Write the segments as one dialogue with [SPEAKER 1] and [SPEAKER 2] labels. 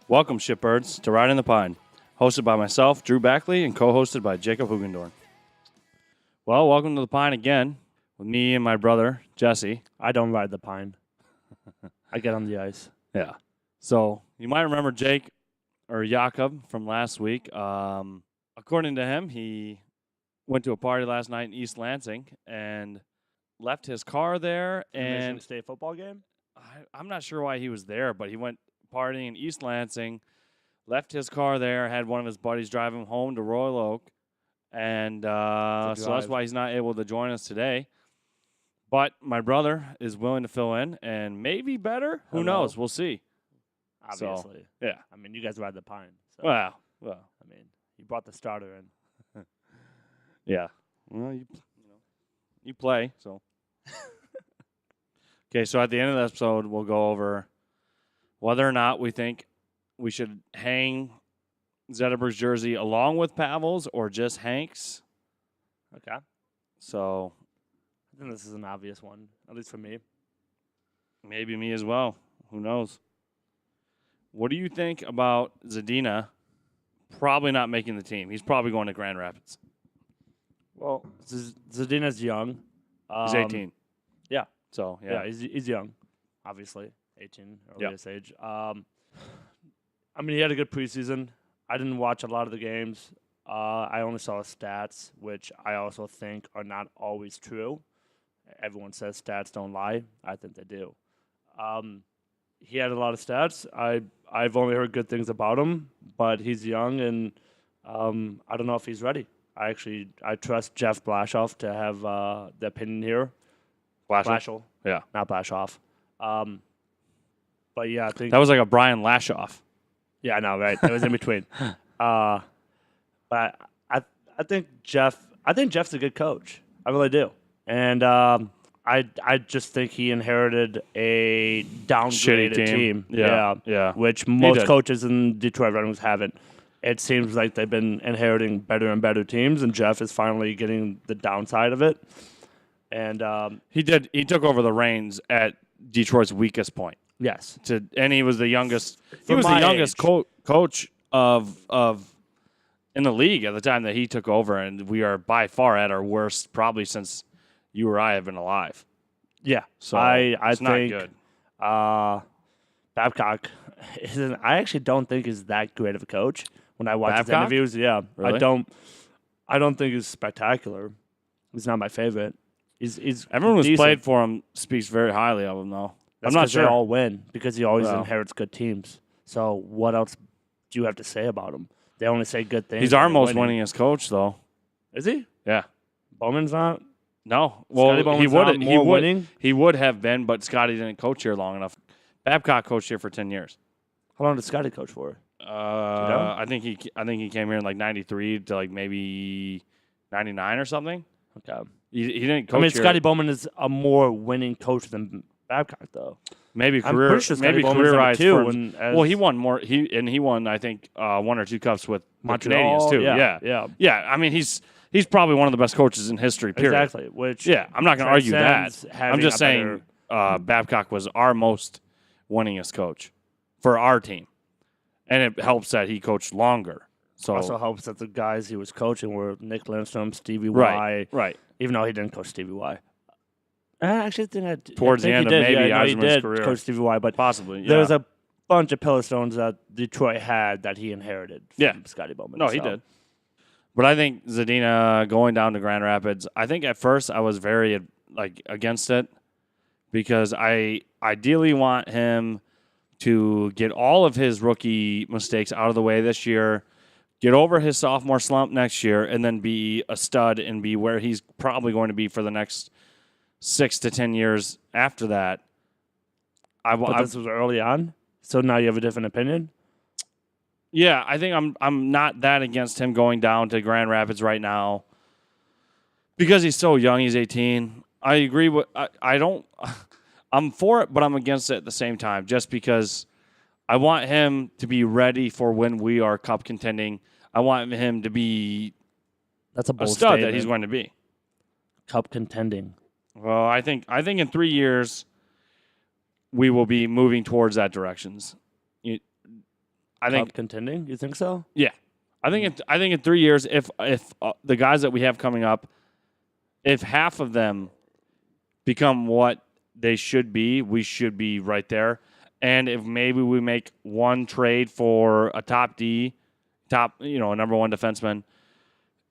[SPEAKER 1] Welcome, shipbirds, to Riding the Pine, hosted by myself, Drew Backley, and co-hosted by Jacob Hugendorn. Well, welcome to the Pine again, with me and my brother, Jesse.
[SPEAKER 2] I don't ride the pine. I get on the ice.
[SPEAKER 1] Yeah. So, you might remember Jake, or Jakob, from last week. According to him, he went to a party last night in East Lansing and left his car there.
[SPEAKER 2] Michigan
[SPEAKER 1] And
[SPEAKER 2] State football game?
[SPEAKER 1] I'm not sure why he was there, but he went partying in East Lansing, left his car there, had one of his buddies drive him home to Royal Oak, and so that's why he's not able to join us today. But my brother is willing to fill in, and maybe better. Who knows? We'll see.
[SPEAKER 2] Obviously.
[SPEAKER 1] So, yeah.
[SPEAKER 2] I mean, you guys ride the pine. So.
[SPEAKER 1] Well.
[SPEAKER 2] I mean, you brought the starter in.
[SPEAKER 1] Yeah. Well, you play, so. Okay, so at the end of the episode, we'll go over whether or not we think we should hang Zetterberg's jersey along with Pavel's or just Hank's.
[SPEAKER 2] Okay.
[SPEAKER 1] So
[SPEAKER 2] I think this is an obvious one, at least for me.
[SPEAKER 1] maybe me as well. Who knows? What do you think about Zadina probably not making the team? He's probably going to Grand Rapids.
[SPEAKER 2] Well, Zadina's young.
[SPEAKER 1] He's 18.
[SPEAKER 2] Yeah.
[SPEAKER 1] So,
[SPEAKER 2] Yeah, he's young, obviously. 18, earliest age. I mean, he had a good preseason. I didn't watch a lot of the games. I only saw his stats, which I also think are not always true. Everyone says stats don't lie. I think they do. He had a lot of stats. I've only heard good things about him, but he's young, and I don't know if he's ready. I trust Jeff Blashoff to have the opinion here. Blashill?
[SPEAKER 1] Yeah.
[SPEAKER 2] Not Blashoff. But yeah, I think
[SPEAKER 1] That was like a Brian Lashoff.
[SPEAKER 2] Yeah, I know, right? It was in between. But I think Jeff's a good coach. I really do. And I just think he inherited a downgraded
[SPEAKER 1] Shitty
[SPEAKER 2] team.
[SPEAKER 1] Yeah.
[SPEAKER 2] Which most coaches in Detroit Red Wings haven't. It seems like they've been inheriting better and better teams, and Jeff is finally getting the downside of it. And
[SPEAKER 1] He took over the reins at Detroit's weakest point.
[SPEAKER 2] yes.
[SPEAKER 1] And he was the youngest. He
[SPEAKER 2] For
[SPEAKER 1] was the
[SPEAKER 2] my
[SPEAKER 1] youngest
[SPEAKER 2] age.
[SPEAKER 1] coach of in the league at the time that he took over, and we are by far at our worst, probably since you or I have been alive.
[SPEAKER 2] Yeah.
[SPEAKER 1] So
[SPEAKER 2] I
[SPEAKER 1] it's
[SPEAKER 2] think
[SPEAKER 1] not good.
[SPEAKER 2] Babcock I actually don't think is that great of a coach. When I watch his
[SPEAKER 1] Babcock?
[SPEAKER 2] interviews, yeah,
[SPEAKER 1] Really?
[SPEAKER 2] I don't think he's spectacular. He's not my favorite. He's
[SPEAKER 1] Everyone who's
[SPEAKER 2] decent.
[SPEAKER 1] played for him speaks very highly of him, though.
[SPEAKER 2] That's
[SPEAKER 1] I'm not
[SPEAKER 2] 'cause
[SPEAKER 1] sure.
[SPEAKER 2] they all win because he always
[SPEAKER 1] Well.
[SPEAKER 2] inherits good teams. So what else do you have to say about him? They only say good things.
[SPEAKER 1] He's
[SPEAKER 2] when
[SPEAKER 1] our
[SPEAKER 2] they're
[SPEAKER 1] most
[SPEAKER 2] winning.
[SPEAKER 1] winningest coach, though.
[SPEAKER 2] Is he?
[SPEAKER 1] Yeah.
[SPEAKER 2] Bowman's not.
[SPEAKER 1] No.
[SPEAKER 2] Scotty
[SPEAKER 1] Well,
[SPEAKER 2] Bowman's not more winning?
[SPEAKER 1] he would have been, but Scotty didn't coach here long enough. Babcock coached here for 10 years.
[SPEAKER 2] How long did Scotty coach for?
[SPEAKER 1] I think he came here in like 93 to like maybe 99 or something.
[SPEAKER 2] Okay.
[SPEAKER 1] He didn't coach
[SPEAKER 2] I mean,
[SPEAKER 1] here.
[SPEAKER 2] Scotty Bowman is a more winning coach than Babcock, though.
[SPEAKER 1] Maybe
[SPEAKER 2] I'm
[SPEAKER 1] career,
[SPEAKER 2] pretty sure Scotty
[SPEAKER 1] maybe
[SPEAKER 2] Bowman's
[SPEAKER 1] career
[SPEAKER 2] number
[SPEAKER 1] rise
[SPEAKER 2] two.
[SPEAKER 1] for-
[SPEAKER 2] And as
[SPEAKER 1] well, he won more. He won, I think, 1 or 2 cups with the
[SPEAKER 2] Montreal,
[SPEAKER 1] Canadians too.
[SPEAKER 2] Yeah.
[SPEAKER 1] Yeah. I mean, he's probably one of the best coaches in history. Period.
[SPEAKER 2] Exactly. Which
[SPEAKER 1] Yeah, I'm not going to argue that.
[SPEAKER 2] transcends
[SPEAKER 1] I'm
[SPEAKER 2] having
[SPEAKER 1] just
[SPEAKER 2] a
[SPEAKER 1] saying Babcock was our most winningest coach for our team, and it helps that he coached longer. So
[SPEAKER 2] also helps that the guys he was coaching were Nick Lindstrom, Stevie
[SPEAKER 1] right,
[SPEAKER 2] Y.
[SPEAKER 1] right.
[SPEAKER 2] Even though he didn't coach Stevie Y. I actually think
[SPEAKER 1] Towards
[SPEAKER 2] I think
[SPEAKER 1] the end
[SPEAKER 2] he
[SPEAKER 1] of
[SPEAKER 2] did.
[SPEAKER 1] maybe
[SPEAKER 2] yeah, no, he
[SPEAKER 1] Yzerman's
[SPEAKER 2] did
[SPEAKER 1] career.
[SPEAKER 2] coach Stevie Y, but
[SPEAKER 1] Possibly. Yeah.
[SPEAKER 2] there's a bunch of pillar stones that Detroit had that he inherited from
[SPEAKER 1] Yeah.
[SPEAKER 2] Scotty Bowman.
[SPEAKER 1] No, he
[SPEAKER 2] so.
[SPEAKER 1] did. But I think Zadina going down to Grand Rapids, I think at first I was very against it because I ideally want him to get all of his rookie mistakes out of the way this year, get over his sophomore slump next year, and then be a stud and be where he's probably going to be for the next 6 to 10 years after that.
[SPEAKER 2] But this was early on, so now you have a different opinion?
[SPEAKER 1] Yeah, I think I'm not that against him going down to Grand Rapids right now because he's so young. He's 18. I agree with. I don't. I'm for it, but I'm against it at the same time. Just because I want him to be ready for when we are cup contending. I want him to be
[SPEAKER 2] That's a
[SPEAKER 1] a
[SPEAKER 2] bold
[SPEAKER 1] stud
[SPEAKER 2] statement.
[SPEAKER 1] that he's going to be.
[SPEAKER 2] Cup contending.
[SPEAKER 1] Well, I think in 3 years we will be moving towards that directions. I think
[SPEAKER 2] contending. You think so?
[SPEAKER 1] yeah. I think in 3 years, if the guys that we have coming up, if half of them become what they should be, we should be right there. And if maybe we make one trade for a a number one defenseman,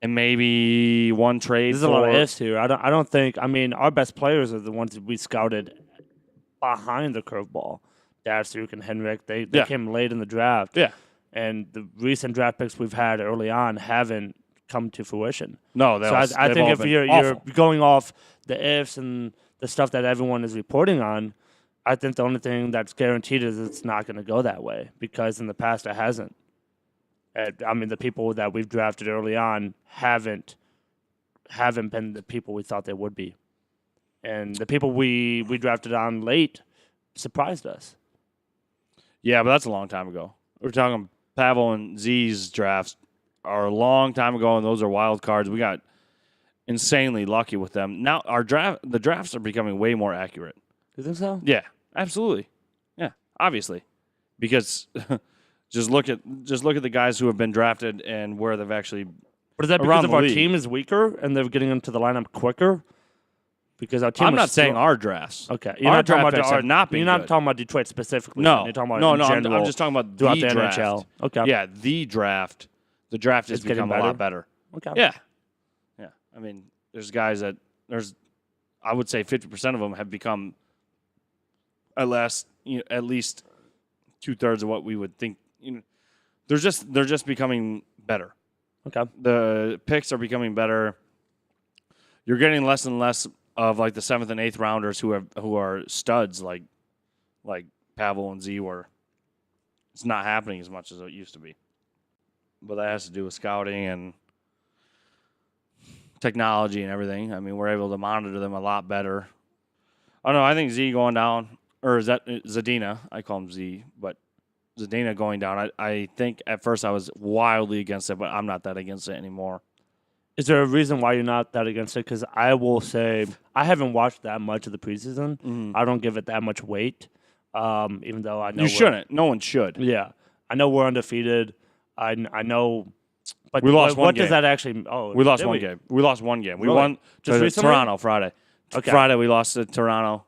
[SPEAKER 1] and maybe one trade.
[SPEAKER 2] There's a lot of ifs here. I don't think. I mean, our best players are the ones that we scouted behind the curveball. Datsyuk and Henrik, they came late in the draft.
[SPEAKER 1] Yeah.
[SPEAKER 2] And the recent draft picks we've had early on haven't come to fruition.
[SPEAKER 1] No,
[SPEAKER 2] I think if you're going off the ifs and the stuff that everyone is reporting on, I think the only thing that's guaranteed is it's not going to go that way, because in the past it hasn't. I mean, the people that we've drafted early on haven't been the people we thought they would be. And the people we drafted on late surprised us.
[SPEAKER 1] Yeah, but that's a long time ago. We're talking Pavel and Z's drafts are a long time ago, and those are wild cards. We got insanely lucky with them. Now the drafts are becoming way more accurate.
[SPEAKER 2] You think so?
[SPEAKER 1] Yeah, absolutely. Yeah, obviously, because just look at the guys who have been drafted and where they've actually.
[SPEAKER 2] But is that because of our team is weaker and they're getting into the lineup quicker? Because our team.
[SPEAKER 1] I'm not saying our drafts.
[SPEAKER 2] Okay,
[SPEAKER 1] our draft picks have not been.
[SPEAKER 2] You're not talking about Detroit specifically.
[SPEAKER 1] No,
[SPEAKER 2] you're talking about
[SPEAKER 1] no. I'm just talking about
[SPEAKER 2] throughout
[SPEAKER 1] the
[SPEAKER 2] draft.
[SPEAKER 1] NHL.
[SPEAKER 2] Okay.
[SPEAKER 1] Yeah, the draft. The draft has become a lot better.
[SPEAKER 2] Okay.
[SPEAKER 1] Yeah. Yeah. I mean, there's guys that I would say 50% of them have become at least 2/3 of what we would think. They're just becoming better.
[SPEAKER 2] Okay.
[SPEAKER 1] The picks are becoming better. You're getting less and less of like the 7th and 8th rounders who are studs like Pavel and Z were. It's not happening as much as it used to be. But that has to do with scouting and technology and everything. I mean, we're able to monitor them a lot better. I don't know. I think Z going down, or is that Zadina? I call him Z, but Zadina going down. I think at first I was wildly against it, but I'm not that against it anymore.
[SPEAKER 2] Is there a reason why you're not that against it? Because I will say I haven't watched that much of the preseason.
[SPEAKER 1] Mm-hmm.
[SPEAKER 2] I don't give it that much weight, even though I know
[SPEAKER 1] you shouldn't. No one should.
[SPEAKER 2] Yeah, I know we're undefeated. I know, but
[SPEAKER 1] we lost one
[SPEAKER 2] what
[SPEAKER 1] game.
[SPEAKER 2] Does that actually? Oh,
[SPEAKER 1] we lost one game. We lost one game. We
[SPEAKER 2] really?
[SPEAKER 1] won to Toronto Friday.
[SPEAKER 2] Okay.
[SPEAKER 1] Friday we lost to Toronto.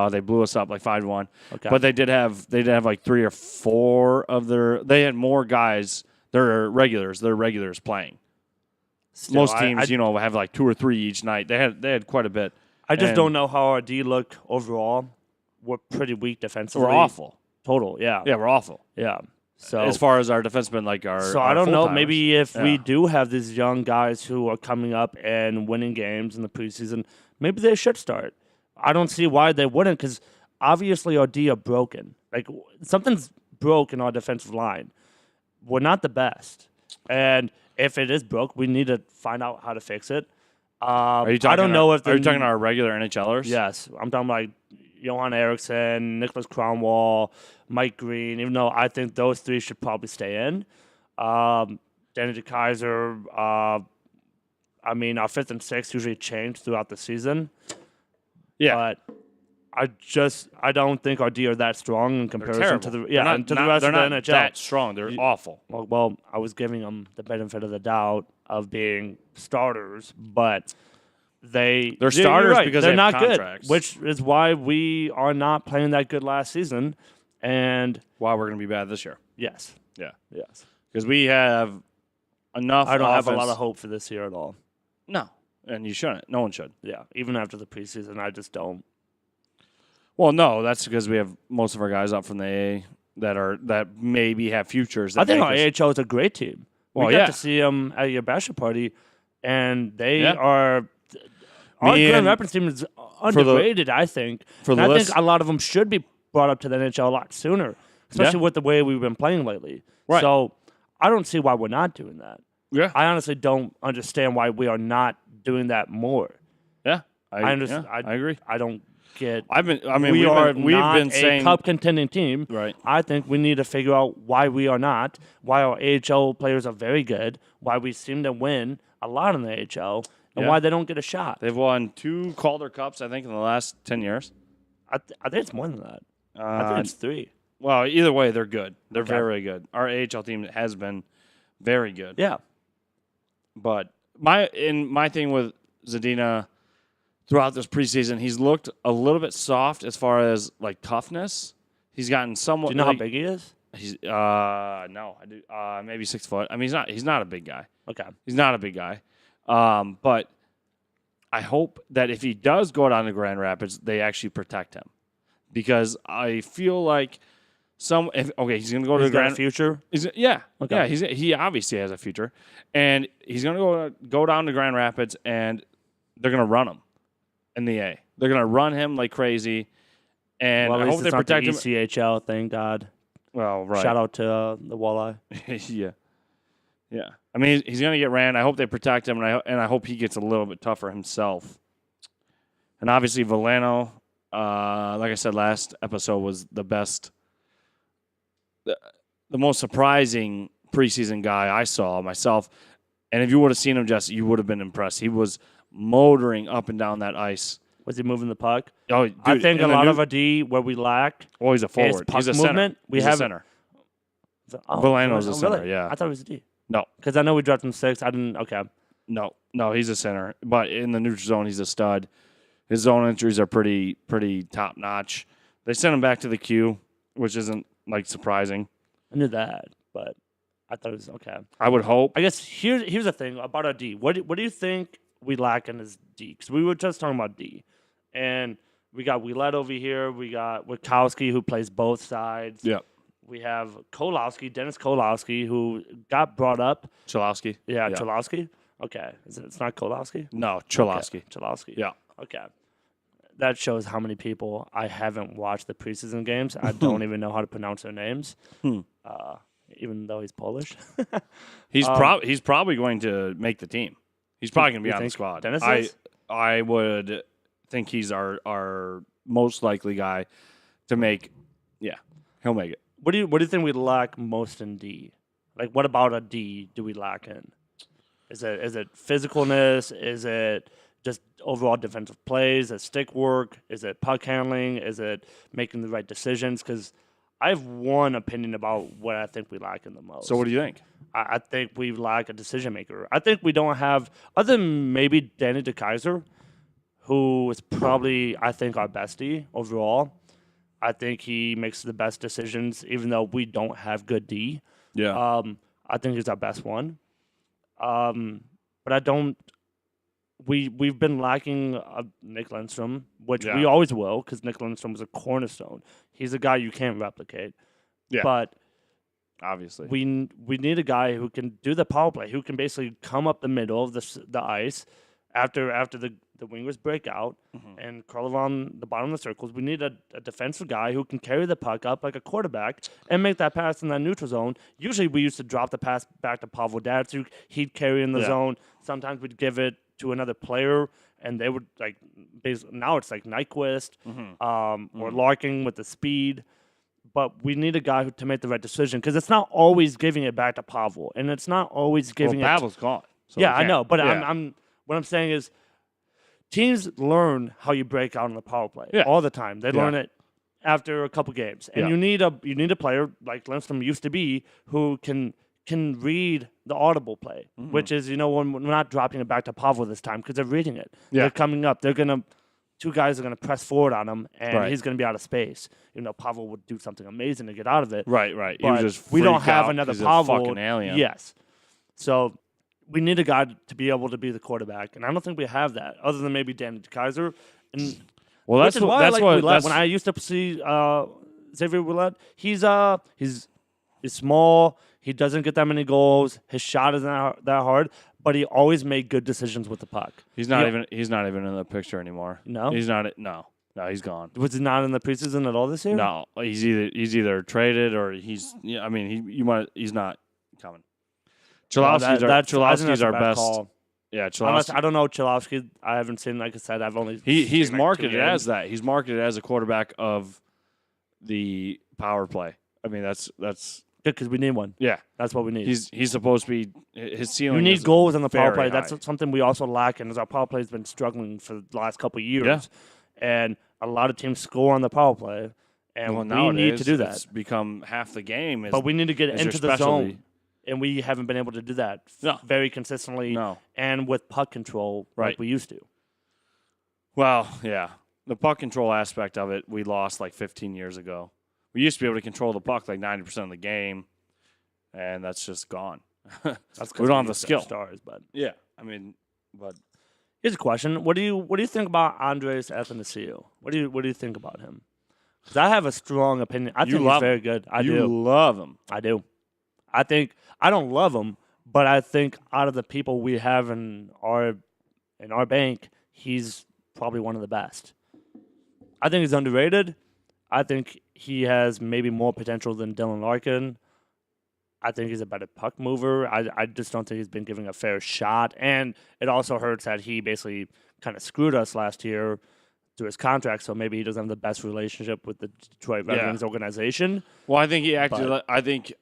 [SPEAKER 1] They blew us up like 5-1.
[SPEAKER 2] Okay.
[SPEAKER 1] But they did have like 3 or 4 of their. They had more guys. Their regulars playing.
[SPEAKER 2] Still,
[SPEAKER 1] most teams, have like 2 or 3 each night. They had quite a bit.
[SPEAKER 2] I just don't know how our D look overall. We're pretty weak defensively.
[SPEAKER 1] We're awful.
[SPEAKER 2] Total, yeah.
[SPEAKER 1] Yeah, we're awful.
[SPEAKER 2] Yeah. So
[SPEAKER 1] as far as our defensemen, like our.
[SPEAKER 2] So
[SPEAKER 1] our
[SPEAKER 2] I don't know.
[SPEAKER 1] full-timers.
[SPEAKER 2] Maybe if we do have these young guys who are coming up and winning games in the preseason, maybe they should start. I don't see why they wouldn't, because obviously our D are broken. Like something's broke in our defensive line. We're not the best, and if it is broke, we need to find out how to fix it.
[SPEAKER 1] Are you talking?
[SPEAKER 2] I don't know if
[SPEAKER 1] are you talking our regular NHLers?
[SPEAKER 2] Yes, I'm talking like Johan Eriksson, Nicholas Kronwall, Mike Green. Even though I think those 3 should probably stay in. Danny DeKaiser. I mean, our 5th and 6th usually change throughout the season.
[SPEAKER 1] Yeah,
[SPEAKER 2] but I don't think our D are that strong in comparison to the
[SPEAKER 1] to
[SPEAKER 2] the rest of the NHL.
[SPEAKER 1] They're not that strong. They're awful.
[SPEAKER 2] Well, I was giving them the benefit of the doubt of being starters, but they're
[SPEAKER 1] starters
[SPEAKER 2] right.
[SPEAKER 1] because
[SPEAKER 2] they're
[SPEAKER 1] they
[SPEAKER 2] not
[SPEAKER 1] have contracts.
[SPEAKER 2] good, which is why we are not playing that good last season. And
[SPEAKER 1] why we're going to be bad this year?
[SPEAKER 2] Yes,
[SPEAKER 1] Yeah,
[SPEAKER 2] yes,
[SPEAKER 1] because we have enough.
[SPEAKER 2] I don't have a
[SPEAKER 1] offense.
[SPEAKER 2] lot of hope for this year at all.
[SPEAKER 1] No, and you shouldn't. No one should.
[SPEAKER 2] Yeah, even after the preseason, I just don't.
[SPEAKER 1] Well, no, that's because we have most of our guys up from the AA that maybe have futures.
[SPEAKER 2] I think our AHL is a great team.
[SPEAKER 1] Well,
[SPEAKER 2] we got to see them at your bachelor party, and they are. Our
[SPEAKER 1] Me
[SPEAKER 2] Grand
[SPEAKER 1] and-
[SPEAKER 2] Rapids team is underrated, I think.
[SPEAKER 1] for the
[SPEAKER 2] And I
[SPEAKER 1] list-
[SPEAKER 2] think a lot of them should be brought up to the NHL a lot sooner, especially with the way we've been playing lately.
[SPEAKER 1] Right.
[SPEAKER 2] So I don't see why we're not doing that.
[SPEAKER 1] Yeah,
[SPEAKER 2] I honestly don't understand why we are not doing that more.
[SPEAKER 1] yeah,
[SPEAKER 2] I understand.
[SPEAKER 1] I agree.
[SPEAKER 2] I don't get.
[SPEAKER 1] We've
[SPEAKER 2] are
[SPEAKER 1] been, we've
[SPEAKER 2] not
[SPEAKER 1] been
[SPEAKER 2] a
[SPEAKER 1] saying
[SPEAKER 2] cup contending team.
[SPEAKER 1] right.
[SPEAKER 2] I think we need to figure out why we are not, why our AHL players are very good, why we seem to win a lot in the AHL, and
[SPEAKER 1] Yeah.
[SPEAKER 2] why they don't get a shot.
[SPEAKER 1] They've won 2 Calder Cups, I think, in the last 10 years.
[SPEAKER 2] I think it's more than that. I think it's 3.
[SPEAKER 1] Well, either way, they're good. They're
[SPEAKER 2] Okay.
[SPEAKER 1] very good. Our AHL team has been very good.
[SPEAKER 2] Yeah.
[SPEAKER 1] But my thing with Zadina throughout this preseason, he's looked a little bit soft as far as like toughness. He's gotten somewhat.
[SPEAKER 2] Do you know how big he is?
[SPEAKER 1] He's no, I do maybe 6 foot. I mean, he's not a big guy.
[SPEAKER 2] Okay.
[SPEAKER 1] He's not a big guy. But I hope that if he does go down to Grand Rapids, they actually protect him, because I feel like he's going to go to
[SPEAKER 2] He's
[SPEAKER 1] the
[SPEAKER 2] got a
[SPEAKER 1] Grand.
[SPEAKER 2] future.
[SPEAKER 1] Yeah,
[SPEAKER 2] Okay.
[SPEAKER 1] yeah. He obviously has a future, and he's going to go down to Grand Rapids, and they're going to run him in the A. They're going to run him like crazy, and
[SPEAKER 2] Well, at
[SPEAKER 1] I
[SPEAKER 2] least
[SPEAKER 1] hope they
[SPEAKER 2] it's not
[SPEAKER 1] protect him.
[SPEAKER 2] the ECHL. Thank God.
[SPEAKER 1] Well, right.
[SPEAKER 2] Shout out to the Walleye.
[SPEAKER 1] Yeah. Yeah. I mean, he's going to get ran. I hope they protect him, and I hope he gets a little bit tougher himself. And obviously, Veleno, like I said last episode, was the best, the most surprising preseason guy I saw myself. And if you would have seen him, Jesse, you would have been impressed. He was motoring up and down that ice.
[SPEAKER 2] Was he moving the puck?
[SPEAKER 1] Oh, dude,
[SPEAKER 2] I think a
[SPEAKER 1] in the
[SPEAKER 2] lot
[SPEAKER 1] new-
[SPEAKER 2] of a D where we lack
[SPEAKER 1] Oh, he's a
[SPEAKER 2] is
[SPEAKER 1] forward.
[SPEAKER 2] puck
[SPEAKER 1] He's a center.
[SPEAKER 2] movement. We
[SPEAKER 1] He's
[SPEAKER 2] have
[SPEAKER 1] a center.
[SPEAKER 2] Oh,
[SPEAKER 1] Veleno's a center,
[SPEAKER 2] really?
[SPEAKER 1] yeah.
[SPEAKER 2] I thought it was a D.
[SPEAKER 1] No.
[SPEAKER 2] Because I know we dropped him 6. I didn't. Okay.
[SPEAKER 1] No, he's a center. But in the neutral zone, he's a stud. His zone entries are pretty top notch. They sent him back to the queue, which isn't like surprising.
[SPEAKER 2] I knew that, but I thought it was okay.
[SPEAKER 1] I would hope.
[SPEAKER 2] I guess here's the thing about our D. What do you think we lack in his D? Because we were just talking about D, and we got Ouellet over here. We got Witkowski, who plays both sides.
[SPEAKER 1] Yeah.
[SPEAKER 2] We have Dennis Kolowski, who got brought up.
[SPEAKER 1] Cholowski.
[SPEAKER 2] Yeah, Cholowski. Okay, it's not Kolowski.
[SPEAKER 1] No, Cholowski.
[SPEAKER 2] Okay. Cholowski.
[SPEAKER 1] Yeah.
[SPEAKER 2] Okay. That shows how many people I haven't watched the preseason games. I don't even know how to pronounce their names, even though he's Polish.
[SPEAKER 1] He's probably going to make the team. He's probably going to be
[SPEAKER 2] You
[SPEAKER 1] on the
[SPEAKER 2] think
[SPEAKER 1] squad.
[SPEAKER 2] Dennis is?
[SPEAKER 1] I would think he's our most likely guy to make. Yeah, he'll make it.
[SPEAKER 2] What do you think we lack most in D? Like, what about a D do we lack in? Is it physicalness? Is it just overall defensive plays? Is it stick work? Is it puck handling? Is it making the right decisions? Because I have one opinion about what I think we lack in the most.
[SPEAKER 1] So what do you think?
[SPEAKER 2] I think we lack a decision maker. I think we don't have, other than maybe Danny DeKaiser, who is probably, I think, our bestie overall. I think he makes the best decisions, even though we don't have good D.
[SPEAKER 1] Yeah.
[SPEAKER 2] I think he's our best one. But I don't. We've been lacking Nick Lindstrom, which we always will, because Nick Lindstrom was a cornerstone. He's a guy you can't replicate.
[SPEAKER 1] Yeah.
[SPEAKER 2] But
[SPEAKER 1] obviously,
[SPEAKER 2] we need a guy who can do the power play, who can basically come up the middle of the ice after the wingers break out and curl around the bottom of the circles. We need a defensive guy who can carry the puck up like a quarterback and make that pass in that neutral zone. Usually we used to drop the pass back to Pavel Datsyuk. He'd carry in the zone. Sometimes we'd give it to another player, and they would like. Now it's like Nyquist or Larkin with the speed. But we need a guy to make the right decision, because it's not always giving it back to Pavel, and it's not always giving it.
[SPEAKER 1] Pavel's gone. So
[SPEAKER 2] Yeah,
[SPEAKER 1] we
[SPEAKER 2] I
[SPEAKER 1] can't.
[SPEAKER 2] know, but
[SPEAKER 1] Yeah.
[SPEAKER 2] what I'm saying is, teams learn how you break out on the power play
[SPEAKER 1] Yeah.
[SPEAKER 2] all the time. They learn it after a couple games, and
[SPEAKER 1] Yeah.
[SPEAKER 2] you need a player like Lindstrom used to be, who can read the audible play, which is, when we're not dropping it back to Pavel this time, because they're reading it.
[SPEAKER 1] Yeah.
[SPEAKER 2] They're coming up. Two guys are gonna press forward on him, and
[SPEAKER 1] Right.
[SPEAKER 2] he's gonna be out of space. Pavel would do something amazing to get out of it.
[SPEAKER 1] Right. He was
[SPEAKER 2] But
[SPEAKER 1] just
[SPEAKER 2] we don't
[SPEAKER 1] freaked
[SPEAKER 2] have
[SPEAKER 1] out
[SPEAKER 2] another
[SPEAKER 1] 'cause he's a
[SPEAKER 2] Pavel.
[SPEAKER 1] fucking alien.
[SPEAKER 2] Yes. So we need a guy to be able to be the quarterback, and I don't think we have that, other than maybe Danny DeKaiser. And
[SPEAKER 1] Well,
[SPEAKER 2] which
[SPEAKER 1] that's
[SPEAKER 2] is
[SPEAKER 1] what.
[SPEAKER 2] why
[SPEAKER 1] That's
[SPEAKER 2] I like
[SPEAKER 1] what.
[SPEAKER 2] Ouellet.
[SPEAKER 1] That's
[SPEAKER 2] When I used to see Xavier Ouellet, he's small. He doesn't get that many goals. His shot isn't that hard, but he always made good decisions with the puck.
[SPEAKER 1] He's not even in the picture anymore.
[SPEAKER 2] No?
[SPEAKER 1] He's not. No, he's gone.
[SPEAKER 2] Was he not in the preseason at all this year?
[SPEAKER 1] No, he's either traded or he's. Yeah, I mean, he's not coming. Cholowski's
[SPEAKER 2] I think
[SPEAKER 1] our
[SPEAKER 2] that's a bad
[SPEAKER 1] best.
[SPEAKER 2] call.
[SPEAKER 1] Yeah,
[SPEAKER 2] Unless,
[SPEAKER 1] Cholowski.
[SPEAKER 2] I don't know Cholowski. I haven't seen, like I said, I've only
[SPEAKER 1] He's
[SPEAKER 2] seen, like, 2
[SPEAKER 1] marketed
[SPEAKER 2] games.
[SPEAKER 1] as that. He's marketed as a quarterback of the power play. I mean, that's
[SPEAKER 2] Good, because we need one.
[SPEAKER 1] yeah.
[SPEAKER 2] That's what we need.
[SPEAKER 1] He's supposed to be his ceiling.
[SPEAKER 2] You need
[SPEAKER 1] is
[SPEAKER 2] goals in the power
[SPEAKER 1] very
[SPEAKER 2] play. That's
[SPEAKER 1] high.
[SPEAKER 2] something we also lack, and our power play has been struggling for the last couple of years.
[SPEAKER 1] Yeah.
[SPEAKER 2] And a lot of teams score on the power play, And
[SPEAKER 1] Well,
[SPEAKER 2] we
[SPEAKER 1] nowadays,
[SPEAKER 2] need to do that.
[SPEAKER 1] It's become half the game.
[SPEAKER 2] But we need to get
[SPEAKER 1] is your
[SPEAKER 2] into the
[SPEAKER 1] specialty.
[SPEAKER 2] zone. And we haven't been able to do that
[SPEAKER 1] No.
[SPEAKER 2] very consistently
[SPEAKER 1] No.
[SPEAKER 2] and with puck control
[SPEAKER 1] Right.
[SPEAKER 2] like we used to.
[SPEAKER 1] Well, yeah. The puck control aspect of it, we lost like 15 years ago. We used to be able to control the puck like 90% of the game, and that's just gone.
[SPEAKER 2] That's 'cause
[SPEAKER 1] We don't have the
[SPEAKER 2] used to
[SPEAKER 1] skill.
[SPEAKER 2] Stars, but
[SPEAKER 1] Yeah. I mean, but
[SPEAKER 2] here's a question: What do you think about Andres Athanasiou? What do you think about him? Because I have a strong opinion. I
[SPEAKER 1] You
[SPEAKER 2] think he's
[SPEAKER 1] love
[SPEAKER 2] very good. I
[SPEAKER 1] you
[SPEAKER 2] do.
[SPEAKER 1] love him.
[SPEAKER 2] I do. I think I don't love him, but I think out of the people we have in our bank, he's probably one of the best. I think he's underrated. I think he has maybe more potential than Dylan Larkin. I think he's a better puck mover. I just don't think he's been given a fair shot. And it also hurts that he basically kind of screwed us last year through his contract, so maybe he doesn't have the best relationship with the Detroit Red
[SPEAKER 1] Yeah.
[SPEAKER 2] Wings organization.
[SPEAKER 1] Well, I think he acted.
[SPEAKER 2] But-
[SPEAKER 1] I think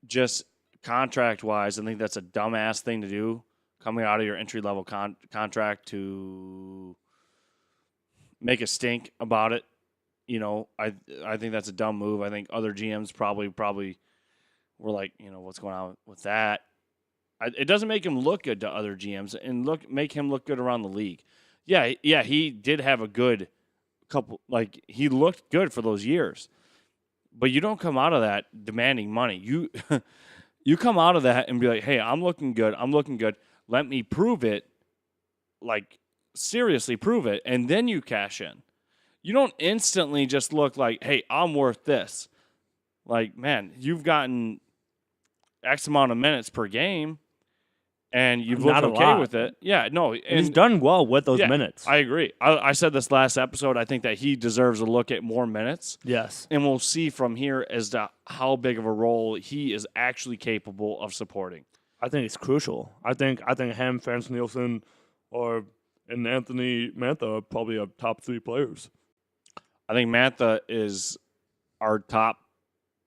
[SPEAKER 1] just contract wise, I think that's a dumbass thing to do. Coming out of your entry level contract to make a stink about it. You know, I think that's a dumb move. I think other GMs probably were like, you know, what's going on with that? It doesn't make him look good to other GMs and make him look good around the league. Yeah, he did have a good couple. Like he looked good for those years, but you don't come out of that demanding money. You you come out of that and be like, hey, I'm looking good. Let me prove it. Like seriously prove it, and then you cash in. You don't instantly just look like, hey, I'm worth this. Like, man, you've gotten X amount of minutes per game, and you've
[SPEAKER 2] Not
[SPEAKER 1] looked
[SPEAKER 2] a
[SPEAKER 1] okay
[SPEAKER 2] lot.
[SPEAKER 1] with it. Yeah, no.
[SPEAKER 2] And he's
[SPEAKER 1] And
[SPEAKER 2] done well with those
[SPEAKER 1] yeah,
[SPEAKER 2] minutes.
[SPEAKER 1] I agree. I said this last episode. I think that he deserves a look at more minutes,
[SPEAKER 2] Yes.
[SPEAKER 1] and we'll see from here as to how big of a role he is actually capable of supporting.
[SPEAKER 2] I think it's crucial. I think him, Frans Nielsen, and Anthony Mantha are probably our top 3 players.
[SPEAKER 1] I think Mantha is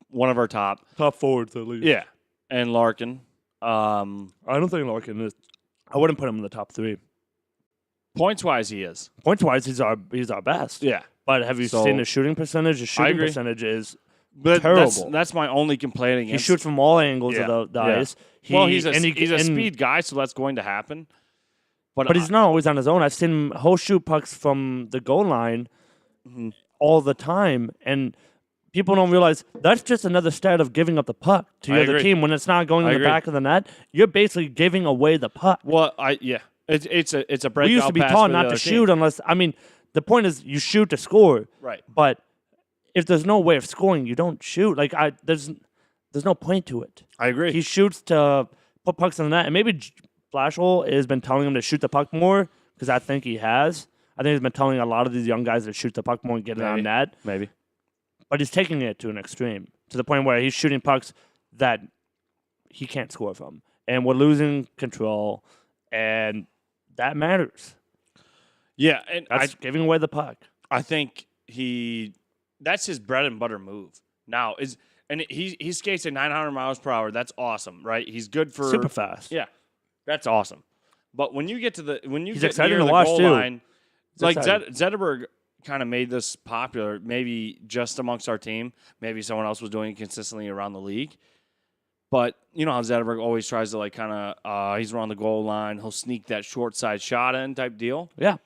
[SPEAKER 1] one of our top.
[SPEAKER 2] Top forwards, at least.
[SPEAKER 1] Yeah, and Larkin.
[SPEAKER 2] I don't think Larkin is. I wouldn't put him in the top 3.
[SPEAKER 1] Points wise, he is.
[SPEAKER 2] Points wise, he's our best.
[SPEAKER 1] Yeah,
[SPEAKER 2] But have you
[SPEAKER 1] So-
[SPEAKER 2] seen his shooting percentage? His shooting
[SPEAKER 1] agree.
[SPEAKER 2] percentage is
[SPEAKER 1] but
[SPEAKER 2] terrible.
[SPEAKER 1] that's my only complaint
[SPEAKER 2] he
[SPEAKER 1] against.
[SPEAKER 2] shoots from all angles
[SPEAKER 1] Yeah,
[SPEAKER 2] of the
[SPEAKER 1] yeah.
[SPEAKER 2] ice.
[SPEAKER 1] He's a speed guy, so that's going to happen.
[SPEAKER 2] But he's not always on his own. I've seen him host shoot pucks from the goal line
[SPEAKER 1] Mhm.
[SPEAKER 2] all the time, and people don't realize that's just another stat of giving up the puck to
[SPEAKER 1] I
[SPEAKER 2] your other
[SPEAKER 1] agree.
[SPEAKER 2] team when it's not going
[SPEAKER 1] I
[SPEAKER 2] in the
[SPEAKER 1] agree.
[SPEAKER 2] back of the net. You're basically giving away the puck.
[SPEAKER 1] Well, it's a breakout.
[SPEAKER 2] We used to be
[SPEAKER 1] pass
[SPEAKER 2] taught
[SPEAKER 1] for the
[SPEAKER 2] not
[SPEAKER 1] other
[SPEAKER 2] to
[SPEAKER 1] team.
[SPEAKER 2] shoot unless the point is you shoot to score.
[SPEAKER 1] Right.
[SPEAKER 2] But if there's no way of scoring, you don't shoot. Like there's no point to it.
[SPEAKER 1] I agree.
[SPEAKER 2] He shoots to put pucks in the net, and maybe Flashhole has been telling him to shoot the puck more because I think he has. I think he's been telling a lot of these young guys to shoot the puck more and get it on
[SPEAKER 1] Maybe.
[SPEAKER 2] net.
[SPEAKER 1] Maybe.
[SPEAKER 2] But he's taking it to an extreme, to the point where he's shooting pucks that he can't score from. And we're losing control, and that matters.
[SPEAKER 1] Yeah, and
[SPEAKER 2] That's giving away the puck.
[SPEAKER 1] I think that's his bread and butter move. Now he skates at 900 miles per hour. That's awesome, right? He's good for
[SPEAKER 2] Super fast.
[SPEAKER 1] Yeah, that's awesome. But when you get to
[SPEAKER 2] He's
[SPEAKER 1] get
[SPEAKER 2] exciting
[SPEAKER 1] near
[SPEAKER 2] to
[SPEAKER 1] the
[SPEAKER 2] watch,
[SPEAKER 1] goal
[SPEAKER 2] too.
[SPEAKER 1] line,
[SPEAKER 2] It's
[SPEAKER 1] like
[SPEAKER 2] exciting.
[SPEAKER 1] Zetterberg kind of made this popular, maybe just amongst our team. Maybe someone else was doing it consistently around the league. But you know how Zetterberg always tries to he's around the goal line, he'll sneak that short side shot in type deal.
[SPEAKER 2] Yeah.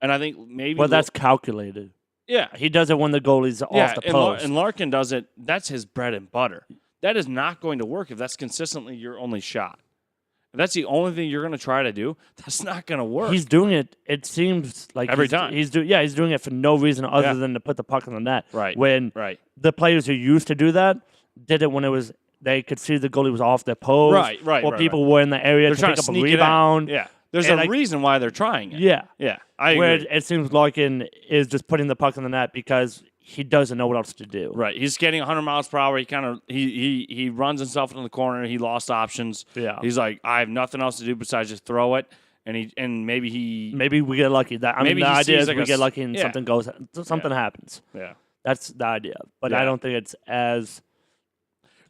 [SPEAKER 1] And I think maybe
[SPEAKER 2] Well, that's calculated.
[SPEAKER 1] yeah.
[SPEAKER 2] He does it when the goalie's off the post.
[SPEAKER 1] And Larkin does it. That's his bread and butter. That is not going to work if that's consistently your only shot. If that's the only thing you're going to try to do, that's not going to work.
[SPEAKER 2] He's doing it. It seems like
[SPEAKER 1] Every
[SPEAKER 2] he's,
[SPEAKER 1] time.
[SPEAKER 2] he's doing. Yeah, he's doing it for no reason other
[SPEAKER 1] Yeah.
[SPEAKER 2] than to put the puck in the net.
[SPEAKER 1] Right.
[SPEAKER 2] When
[SPEAKER 1] right.
[SPEAKER 2] the players who used to do that did it when it was they could see the goalie was off their post.
[SPEAKER 1] Right,
[SPEAKER 2] Or
[SPEAKER 1] right,
[SPEAKER 2] people were in the area
[SPEAKER 1] They're
[SPEAKER 2] to
[SPEAKER 1] trying
[SPEAKER 2] pick
[SPEAKER 1] to
[SPEAKER 2] up a
[SPEAKER 1] sneak
[SPEAKER 2] rebound.
[SPEAKER 1] it in. Yeah. There's
[SPEAKER 2] And
[SPEAKER 1] a
[SPEAKER 2] like-
[SPEAKER 1] reason why they're trying it.
[SPEAKER 2] Yeah.
[SPEAKER 1] Yeah. I agree.
[SPEAKER 2] Where it seems Larkin is just putting the puck in the net because he doesn't know what else to do.
[SPEAKER 1] Right. He's skating 100 miles per hour. He kind of he runs himself in the corner. He lost options.
[SPEAKER 2] Yeah.
[SPEAKER 1] He's like, I have nothing else to do besides just throw it. And maybe
[SPEAKER 2] Maybe we get lucky.
[SPEAKER 1] Maybe
[SPEAKER 2] the
[SPEAKER 1] he
[SPEAKER 2] idea
[SPEAKER 1] sees
[SPEAKER 2] is
[SPEAKER 1] like
[SPEAKER 2] we
[SPEAKER 1] a
[SPEAKER 2] get
[SPEAKER 1] s-
[SPEAKER 2] lucky and
[SPEAKER 1] yeah.
[SPEAKER 2] something happens.
[SPEAKER 1] yeah.
[SPEAKER 2] That's the idea. But
[SPEAKER 1] Yeah.
[SPEAKER 2] I don't think it's as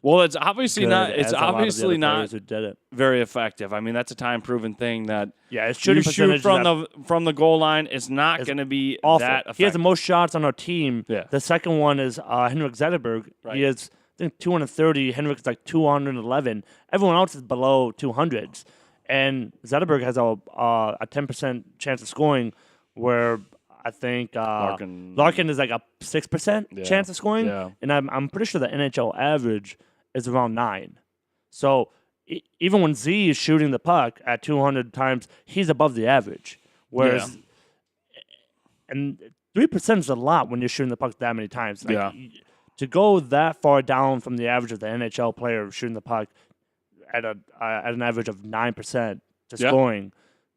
[SPEAKER 1] Well, it's obviously
[SPEAKER 2] good
[SPEAKER 1] not. It's
[SPEAKER 2] as a lot of the
[SPEAKER 1] obviously
[SPEAKER 2] other
[SPEAKER 1] not
[SPEAKER 2] players who did it.
[SPEAKER 1] very effective. I mean, that's a time-proven thing that
[SPEAKER 2] Yeah, his
[SPEAKER 1] you
[SPEAKER 2] shooting
[SPEAKER 1] shoot
[SPEAKER 2] percentage
[SPEAKER 1] from the goal line. It's not
[SPEAKER 2] It's
[SPEAKER 1] going to be
[SPEAKER 2] awful.
[SPEAKER 1] that effective.
[SPEAKER 2] He has the most shots on our team.
[SPEAKER 1] Yeah.
[SPEAKER 2] The second one is Henrik Zetterberg.
[SPEAKER 1] Right.
[SPEAKER 2] He has, I think, 230. Henrik's like 211. Everyone else is below 200s. And Zetterberg has a 10% chance of scoring, where I think Larkin is like a 6% chance of scoring.
[SPEAKER 1] Yeah.
[SPEAKER 2] And I'm pretty sure the NHL average is around 9. So even when Z is shooting the puck at 200 times, he's above the average. Whereas, and 3% is a lot when you're shooting the puck that many times. Like, to go that far down from the average of the NHL player shooting the puck at an average of 9% to scoring,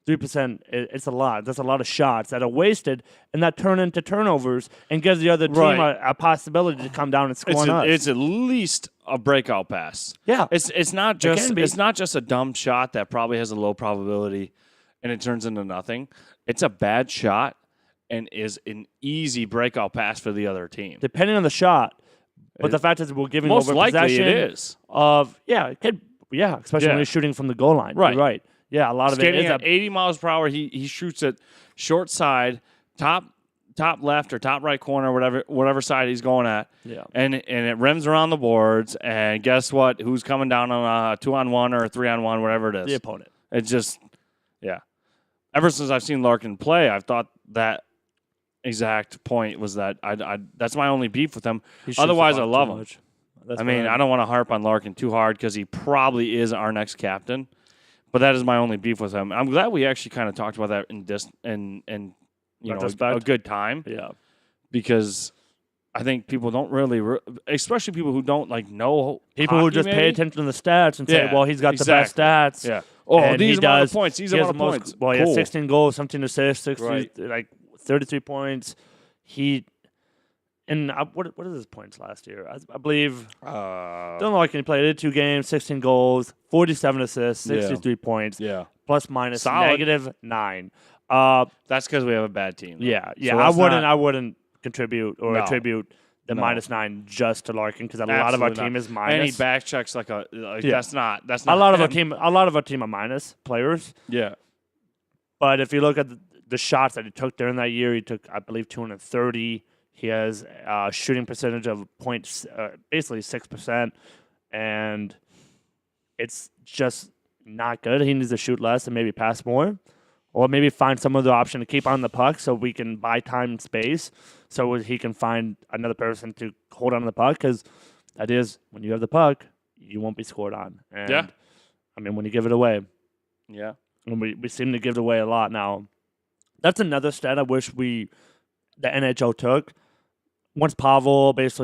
[SPEAKER 2] 3%, it's a lot. That's a lot of shots that are wasted and that turn into turnovers and gives the other team a possibility to come down and score on us.
[SPEAKER 1] It's at least a breakout pass.
[SPEAKER 2] Yeah.
[SPEAKER 1] It's not just a dumb shot that probably has a low probability and it turns into nothing. It's a bad shot and is an easy breakout pass for the other team.
[SPEAKER 2] Depending on the shot. But the fact is we're giving
[SPEAKER 1] most
[SPEAKER 2] over
[SPEAKER 1] likely
[SPEAKER 2] possession
[SPEAKER 1] it is.
[SPEAKER 2] Especially when you're shooting from the goal line.
[SPEAKER 1] Right.
[SPEAKER 2] You're right. Yeah, a lot
[SPEAKER 1] Skating
[SPEAKER 2] of it is
[SPEAKER 1] at 80 miles per hour. He shoots it short side, top left or top right corner, whatever side he's going at.
[SPEAKER 2] Yeah.
[SPEAKER 1] And it rims around the boards. And guess what? Who's coming down on a 2-on-1 or a 3-on-1, whatever it is?
[SPEAKER 2] The opponent.
[SPEAKER 1] It's just, Ever since I've seen Larkin play, I've thought that exact point was that that's my only beef with him. Otherwise, I love him. I don't want to harp on Larkin too hard because he probably is our next captain. But that is my only beef with him. I'm glad we actually kind of talked about that in a good time.
[SPEAKER 2] Yeah.
[SPEAKER 1] Because I think people don't really, especially people who don't know
[SPEAKER 2] people who just pay attention to the stats and say, well, he's got the best stats.
[SPEAKER 1] Yeah. Oh,
[SPEAKER 2] and
[SPEAKER 1] these
[SPEAKER 2] are
[SPEAKER 1] the points. These are the points.
[SPEAKER 2] Well, he has 16 goals, 17 assists,
[SPEAKER 1] 63
[SPEAKER 2] points. What is his points last year? I believe. Don't know. Like he played 2 games, 16 goals, 47 assists, 63 points.
[SPEAKER 1] Yeah.
[SPEAKER 2] Plus minus
[SPEAKER 1] Solid.
[SPEAKER 2] -9.
[SPEAKER 1] That's because we have a bad team. Though.
[SPEAKER 2] Yeah.
[SPEAKER 1] So
[SPEAKER 2] I wouldn't contribute or attribute the -9 just to Larkin because a lot of our team is minus.
[SPEAKER 1] And he back checks that's not
[SPEAKER 2] a lot of our team. A lot of our team are minus players.
[SPEAKER 1] Yeah.
[SPEAKER 2] But if you look at the shots that he took during that year, he took, I believe, 230. He has a shooting percentage of basically 6%, and it's just not good. He needs to shoot less and maybe pass more, or maybe find some other option to keep on the puck so we can buy time and space so he can find another person to hold on to the puck because that is, when you have the puck, you won't be scored on. And, when you give it away.
[SPEAKER 1] Yeah.
[SPEAKER 2] And we seem to give it away a lot now. That's another stat I wish the NHL took. Once Pavel once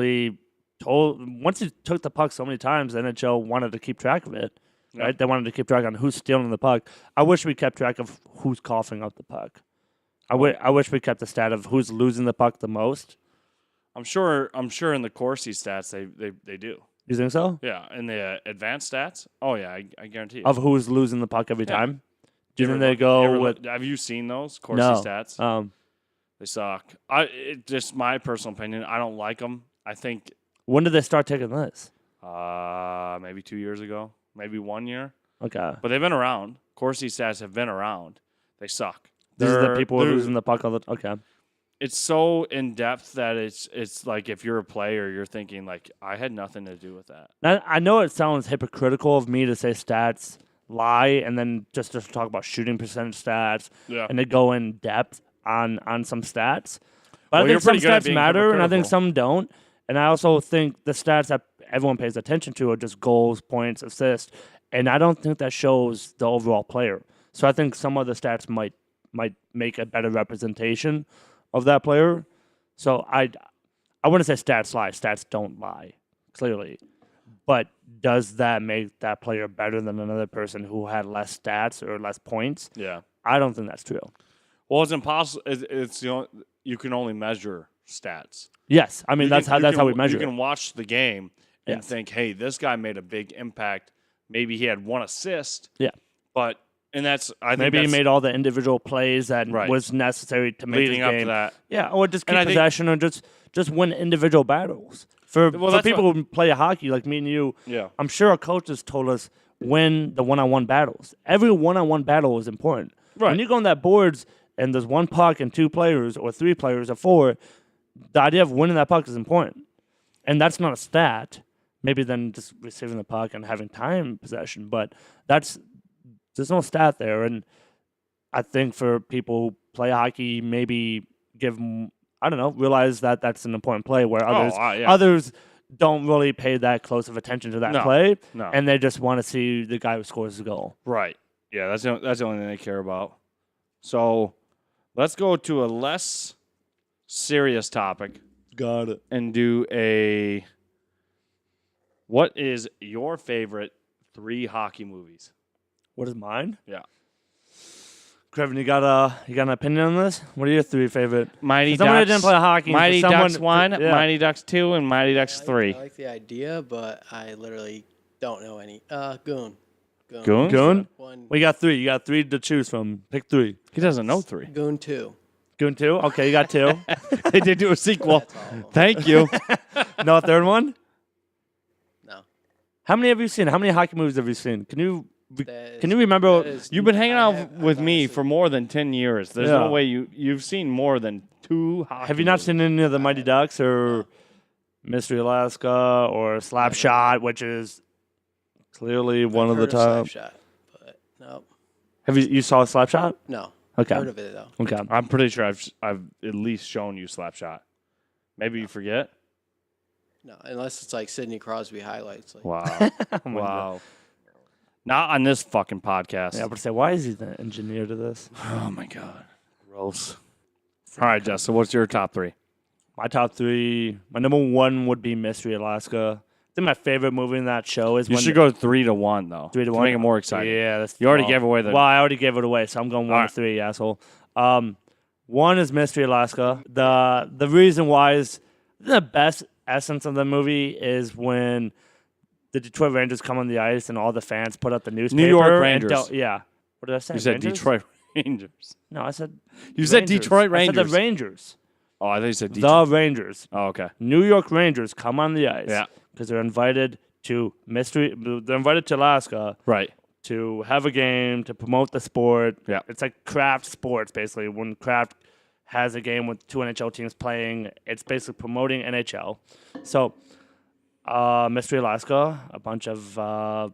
[SPEAKER 2] he took the puck so many times, the NHL wanted to keep track of it.
[SPEAKER 1] Yeah.
[SPEAKER 2] Right? They wanted to keep track on who's stealing the puck. I wish we kept track of who's coughing up the puck. I wish we kept the stat of who's losing the puck the most.
[SPEAKER 1] I'm sure in the Corsi stats they do.
[SPEAKER 2] You think so?
[SPEAKER 1] Yeah, in the advanced stats. Oh yeah, I guarantee you.
[SPEAKER 2] Of who's losing the puck every time. Do you think they go with?
[SPEAKER 1] Have you seen those Corsi stats? They suck. Just my personal opinion. I don't like them. I think.
[SPEAKER 2] When did they start taking this?
[SPEAKER 1] Maybe 2 years ago. Maybe 1 year.
[SPEAKER 2] Okay.
[SPEAKER 1] But they've been around. Corsi stats have been around. They suck.
[SPEAKER 2] These are the people who are losing the puck all the time. Okay.
[SPEAKER 1] It's so in depth that it's like if you're a player, you're thinking like I had nothing to do with that.
[SPEAKER 2] Now, I know it sounds hypocritical of me to say stats lie and then just to talk about shooting percentage stats and to go in depth on some stats. But I think some stats matter and I think some don't. And I also think the stats that everyone pays attention to are just goals, points, assists. And I don't think that shows the overall player. So I think some of the stats might make a better representation of that player. So I wouldn't say stats lie. Stats don't lie, clearly. But does that make that player better than another person who had less stats or less points?
[SPEAKER 1] Yeah.
[SPEAKER 2] I don't think that's true.
[SPEAKER 1] Well, it's impossible. You can only measure stats.
[SPEAKER 2] Yes, that's how we measure.
[SPEAKER 1] You can watch the game and think, "Hey, this guy made a big impact. Maybe he had 1 assist."
[SPEAKER 2] Yeah,
[SPEAKER 1] but I think
[SPEAKER 2] maybe he made all the individual plays that was necessary to make
[SPEAKER 1] leading
[SPEAKER 2] this game.
[SPEAKER 1] up to that.
[SPEAKER 2] Yeah, or just keep possession or just win individual battles. For
[SPEAKER 1] that's
[SPEAKER 2] people who play hockey like me and you,
[SPEAKER 1] Yeah.
[SPEAKER 2] I'm sure our coaches told us win the one-on-one battles. Every one-on-one battle is important.
[SPEAKER 1] Right.
[SPEAKER 2] When you go on that boards and there's one puck and 2 players or 3 players or 4, the idea of winning that puck is important. And that's not a stat. Maybe then just receiving the puck and having time possession, but there's no stat there. And I think for people who play hockey, maybe realize that that's an important play where others don't really pay that close of attention to that play, and they just want to see the guy who scores the goal.
[SPEAKER 1] Right. Yeah, that's the only thing they care about. So let's go to a less serious topic.
[SPEAKER 2] Got it.
[SPEAKER 1] And do what is your favorite 3 hockey movies?
[SPEAKER 2] What is mine?
[SPEAKER 1] Yeah.
[SPEAKER 2] Kevin, you got an opinion on this? What are your 3 favorite?
[SPEAKER 1] Mighty Ducks.
[SPEAKER 2] Someone who didn't play hockey.
[SPEAKER 1] Mighty Ducks 1, Mighty Ducks 2, and Mighty Ducks 3.
[SPEAKER 3] I like the idea, but I literally don't know any. Goon.
[SPEAKER 1] Goon?
[SPEAKER 3] One.
[SPEAKER 2] We got 3. You got 3 to choose from. Pick 3.
[SPEAKER 1] He doesn't know 3.
[SPEAKER 3] Goon 2.
[SPEAKER 2] Goon 2? Okay, you got 2.
[SPEAKER 1] They did do a sequel.
[SPEAKER 3] That's all.
[SPEAKER 1] Thank you.
[SPEAKER 2] No, a 3rd one?
[SPEAKER 3] No.
[SPEAKER 2] How many have you seen? How many hockey movies have you seen? Can you
[SPEAKER 3] That
[SPEAKER 2] Can you
[SPEAKER 3] is-
[SPEAKER 2] remember?
[SPEAKER 3] that is-
[SPEAKER 1] You've been hanging
[SPEAKER 3] I
[SPEAKER 1] out
[SPEAKER 3] have-
[SPEAKER 1] with
[SPEAKER 3] I've
[SPEAKER 1] me
[SPEAKER 3] honestly-
[SPEAKER 1] for more than 10 years. There's
[SPEAKER 2] Yeah.
[SPEAKER 1] no way you've seen more than 2 hockey
[SPEAKER 2] Have you not
[SPEAKER 1] movies.
[SPEAKER 2] seen any of the Mighty Ducks or Mystery Alaska or Slapshot, which is clearly one of the
[SPEAKER 3] Heard
[SPEAKER 2] top?
[SPEAKER 3] Slapshot, but no.
[SPEAKER 2] Have you saw Slapshot?
[SPEAKER 3] No.
[SPEAKER 2] Okay.
[SPEAKER 3] Heard of it though.
[SPEAKER 2] Okay.
[SPEAKER 1] I'm pretty sure I've at least shown you Slapshot. Maybe you forget?
[SPEAKER 3] No, unless it's like Sidney Crosby highlights. Like,
[SPEAKER 1] Wow.
[SPEAKER 2] Oh my God.
[SPEAKER 1] Wow. Not on this fucking podcast.
[SPEAKER 2] Yeah, but say, why is he the engineer to this?
[SPEAKER 1] Oh my God. Gross. All right, Jess. So what's your top 3?
[SPEAKER 2] My top 3. My number 1 would be Mystery Alaska. I think my favorite movie in that show is
[SPEAKER 1] You
[SPEAKER 2] when
[SPEAKER 1] should go 3 to 1 though.
[SPEAKER 2] 3 to 1.
[SPEAKER 1] Make it more exciting.
[SPEAKER 2] Yeah,
[SPEAKER 1] You already gave away the.
[SPEAKER 2] Well, I already gave it away, so I'm going 1
[SPEAKER 1] Alright.
[SPEAKER 2] to 3, asshole. 1 is Mystery Alaska. The reason why is the best essence of the movie is when the Detroit Rangers come on the ice and all the fans put up the newspaper.
[SPEAKER 1] York
[SPEAKER 2] and
[SPEAKER 1] Rangers.
[SPEAKER 2] yeah. What did I say?
[SPEAKER 1] You said
[SPEAKER 2] Rangers?
[SPEAKER 1] Detroit Rangers.
[SPEAKER 2] No, I said
[SPEAKER 1] You said
[SPEAKER 2] Rangers.
[SPEAKER 1] Detroit
[SPEAKER 2] I said
[SPEAKER 1] Rangers.
[SPEAKER 2] the Rangers.
[SPEAKER 1] Oh, I thought you said Detroit.
[SPEAKER 2] The Rangers.
[SPEAKER 1] Oh, okay.
[SPEAKER 2] New York Rangers come on the ice.
[SPEAKER 1] Yeah.
[SPEAKER 2] Because they're invited to They're invited to Alaska
[SPEAKER 1] Right.
[SPEAKER 2] to have a game, to promote the sport.
[SPEAKER 1] Yeah.
[SPEAKER 2] It's like craft sports, basically. When craft has a game with 2 NHL teams playing, it's basically promoting NHL. So, Mystery Alaska, a bunch of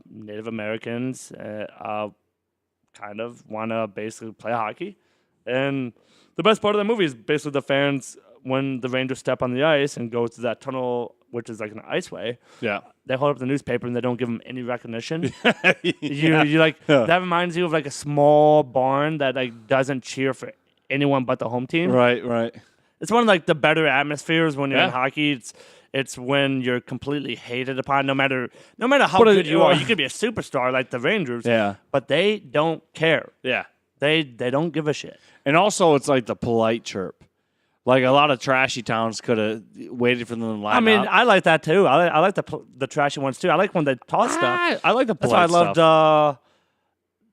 [SPEAKER 2] Native Americans kind of want to basically play hockey. And the best part of the movie is basically the fans, when the Rangers step on the ice and go to that tunnel, which is like an iceway,
[SPEAKER 1] Yeah.
[SPEAKER 2] they hold up the newspaper and they don't give them any recognition.
[SPEAKER 1] Yeah.
[SPEAKER 2] You like
[SPEAKER 1] Yeah.
[SPEAKER 2] that reminds you of like a small barn that like doesn't cheer for anyone but the home team.
[SPEAKER 1] Right. Right.
[SPEAKER 2] It's one of like the better atmospheres when you're in
[SPEAKER 1] Yeah.
[SPEAKER 2] hockey. It's when you're completely hated upon, no matter how
[SPEAKER 1] But
[SPEAKER 2] good you are. You could be a superstar like the Rangers,
[SPEAKER 1] Yeah.
[SPEAKER 2] but they don't care.
[SPEAKER 1] Yeah.
[SPEAKER 2] They don't give a shit.
[SPEAKER 1] And also, it's like the polite chirp. Like a lot of trashy towns could have waited for them to line
[SPEAKER 2] I mean,
[SPEAKER 1] up.
[SPEAKER 2] I like that too. I like the trashy ones too. I like when they toss stuff.
[SPEAKER 1] I like the
[SPEAKER 2] That's why
[SPEAKER 1] polite
[SPEAKER 2] I loved
[SPEAKER 1] stuff.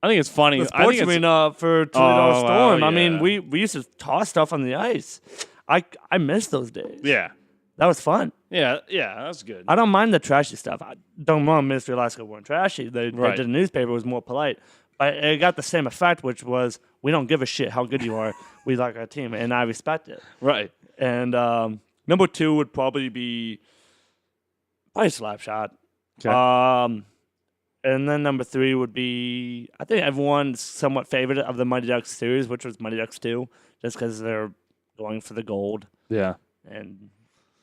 [SPEAKER 1] I think it's funny.
[SPEAKER 2] the
[SPEAKER 1] I
[SPEAKER 2] sports
[SPEAKER 1] think it's,
[SPEAKER 2] arena for Toledo
[SPEAKER 1] Oh,
[SPEAKER 2] Storm.
[SPEAKER 1] wow,
[SPEAKER 2] I mean,
[SPEAKER 1] yeah.
[SPEAKER 2] we used to toss stuff on the ice. I miss those days.
[SPEAKER 1] yeah.
[SPEAKER 2] That was fun.
[SPEAKER 1] Yeah. Yeah. That's good.
[SPEAKER 2] I don't mind the trashy stuff. I don't mind Mystery Alaska weren't trashy. They
[SPEAKER 1] Right.
[SPEAKER 2] did a newspaper was more polite. But it got the same effect, which was we don't give a shit how good you are. We like our team, and I respect it.
[SPEAKER 1] Right.
[SPEAKER 2] And number 2 would probably be Slapshot.
[SPEAKER 1] Okay.
[SPEAKER 2] And then number 3 would be, I think everyone's somewhat favorite of the Mighty Ducks series, which was Mighty Ducks 2, just because they're going for the gold.
[SPEAKER 1] Yeah.
[SPEAKER 2] And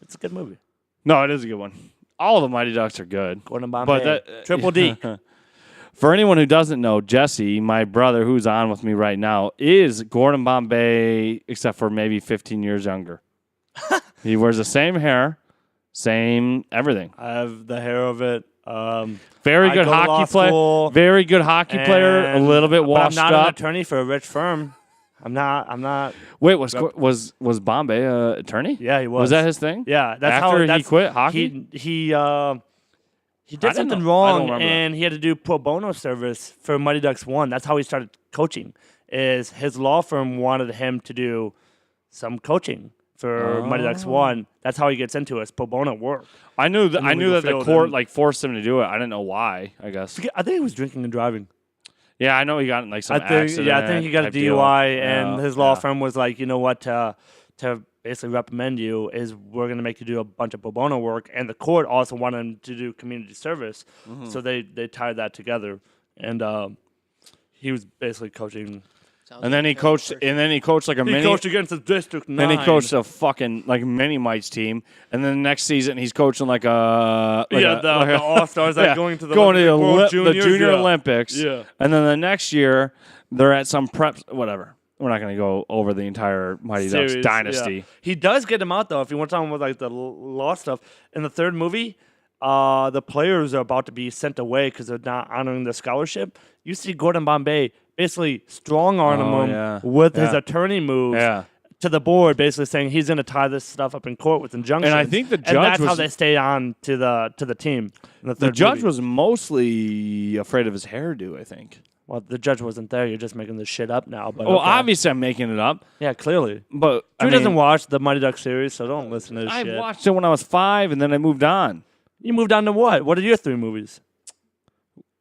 [SPEAKER 2] it's a good movie.
[SPEAKER 1] No, it is a good one. All the Mighty Ducks are good.
[SPEAKER 2] Gordon Bombay.
[SPEAKER 1] But that
[SPEAKER 2] Triple D.
[SPEAKER 1] For anyone who doesn't know, Jesse, my brother, who's on with me right now, is Gordon Bombay, except for maybe 15 years younger. He wears the same hair, same everything.
[SPEAKER 2] I have the hair of it.
[SPEAKER 1] Very
[SPEAKER 2] I
[SPEAKER 1] good
[SPEAKER 2] go to law
[SPEAKER 1] hockey player.
[SPEAKER 2] school,
[SPEAKER 1] Very good hockey player. A
[SPEAKER 2] and-
[SPEAKER 1] little bit
[SPEAKER 2] but
[SPEAKER 1] washed
[SPEAKER 2] I'm not an
[SPEAKER 1] up.
[SPEAKER 2] attorney for a rich firm. I'm not.
[SPEAKER 1] Wait, was Bombay an attorney?
[SPEAKER 2] Yeah, he was.
[SPEAKER 1] Was that his thing?
[SPEAKER 2] Yeah, that's
[SPEAKER 1] After
[SPEAKER 2] how
[SPEAKER 1] he quit hockey?
[SPEAKER 2] He
[SPEAKER 1] I
[SPEAKER 2] did
[SPEAKER 1] didn't
[SPEAKER 2] something
[SPEAKER 1] know. I don't
[SPEAKER 2] wrong,
[SPEAKER 1] remember that.
[SPEAKER 2] and he had to do pro bono service for Mighty Ducks 1. That's how he started coaching. Is his law firm wanted him to do some coaching for Mighty Ducks
[SPEAKER 1] Oh.
[SPEAKER 2] 1. That's how he gets into it. It's pro bono work.
[SPEAKER 1] I knew that.
[SPEAKER 2] in the
[SPEAKER 1] I knew
[SPEAKER 2] legal
[SPEAKER 1] that the
[SPEAKER 2] field
[SPEAKER 1] court
[SPEAKER 2] and-
[SPEAKER 1] like forced him to do it. I didn't know why. I guess.
[SPEAKER 2] I think he was drinking and driving.
[SPEAKER 1] Yeah, I know he got in like some
[SPEAKER 2] I think
[SPEAKER 1] accident.
[SPEAKER 2] I think he got a
[SPEAKER 1] type deal.
[SPEAKER 2] DUI, and
[SPEAKER 1] Yeah,
[SPEAKER 2] his law
[SPEAKER 1] yeah.
[SPEAKER 2] firm was like, you know what, to basically reprimand you is we're going to make you do a bunch of pro bono work, and the court also wanted him to do community service,
[SPEAKER 1] Mm-hmm.
[SPEAKER 2] so they tied that together, and he was basically coaching.
[SPEAKER 3] Sounds
[SPEAKER 1] And then
[SPEAKER 3] like
[SPEAKER 1] he
[SPEAKER 3] a
[SPEAKER 1] coached.
[SPEAKER 3] perfect
[SPEAKER 1] And then he coached like a
[SPEAKER 2] He
[SPEAKER 1] mini.
[SPEAKER 2] coached against the District 9.
[SPEAKER 1] Then he coached a fucking like mini mites team, and then the next season he's coaching like a
[SPEAKER 2] the All Stars that
[SPEAKER 1] yeah,
[SPEAKER 2] going to the
[SPEAKER 1] going to
[SPEAKER 2] Olympic World
[SPEAKER 1] the
[SPEAKER 2] Juniors,
[SPEAKER 1] Junior
[SPEAKER 2] yeah.
[SPEAKER 1] Olympics.
[SPEAKER 2] Yeah.
[SPEAKER 1] And then the next year they're at some prep. Whatever. We're not going to go over the entire Mighty Ducks
[SPEAKER 2] Series,
[SPEAKER 1] dynasty.
[SPEAKER 2] yeah. He does get him out though. If you want to talk about like the law stuff in the third movie, the players are about to be sent away because they're not honoring the scholarship. You see Gordon Bombay basically strong arm
[SPEAKER 1] Oh,
[SPEAKER 2] him
[SPEAKER 1] yeah.
[SPEAKER 2] with his
[SPEAKER 1] Yeah.
[SPEAKER 2] attorney moves
[SPEAKER 1] Yeah.
[SPEAKER 2] to the board, basically saying he's going to tie this stuff up in court with injunctions.
[SPEAKER 1] And I think the
[SPEAKER 2] and
[SPEAKER 1] judge
[SPEAKER 2] that's how
[SPEAKER 1] was-
[SPEAKER 2] they stay on to the team. In the
[SPEAKER 1] The
[SPEAKER 2] third
[SPEAKER 1] judge
[SPEAKER 2] movie.
[SPEAKER 1] was mostly afraid of his hairdo, I think.
[SPEAKER 2] well, the judge wasn't there. You're just making this shit up now. But
[SPEAKER 1] Well,
[SPEAKER 2] okay.
[SPEAKER 1] obviously I'm making it up,
[SPEAKER 2] yeah, clearly.
[SPEAKER 1] but I
[SPEAKER 2] Drew
[SPEAKER 1] mean,
[SPEAKER 2] doesn't watch the Mighty Ducks series, so don't listen to this
[SPEAKER 1] I
[SPEAKER 2] shit.
[SPEAKER 1] watched it when I was 5, and then I moved on.
[SPEAKER 2] You moved on to what? What are your 3 movies?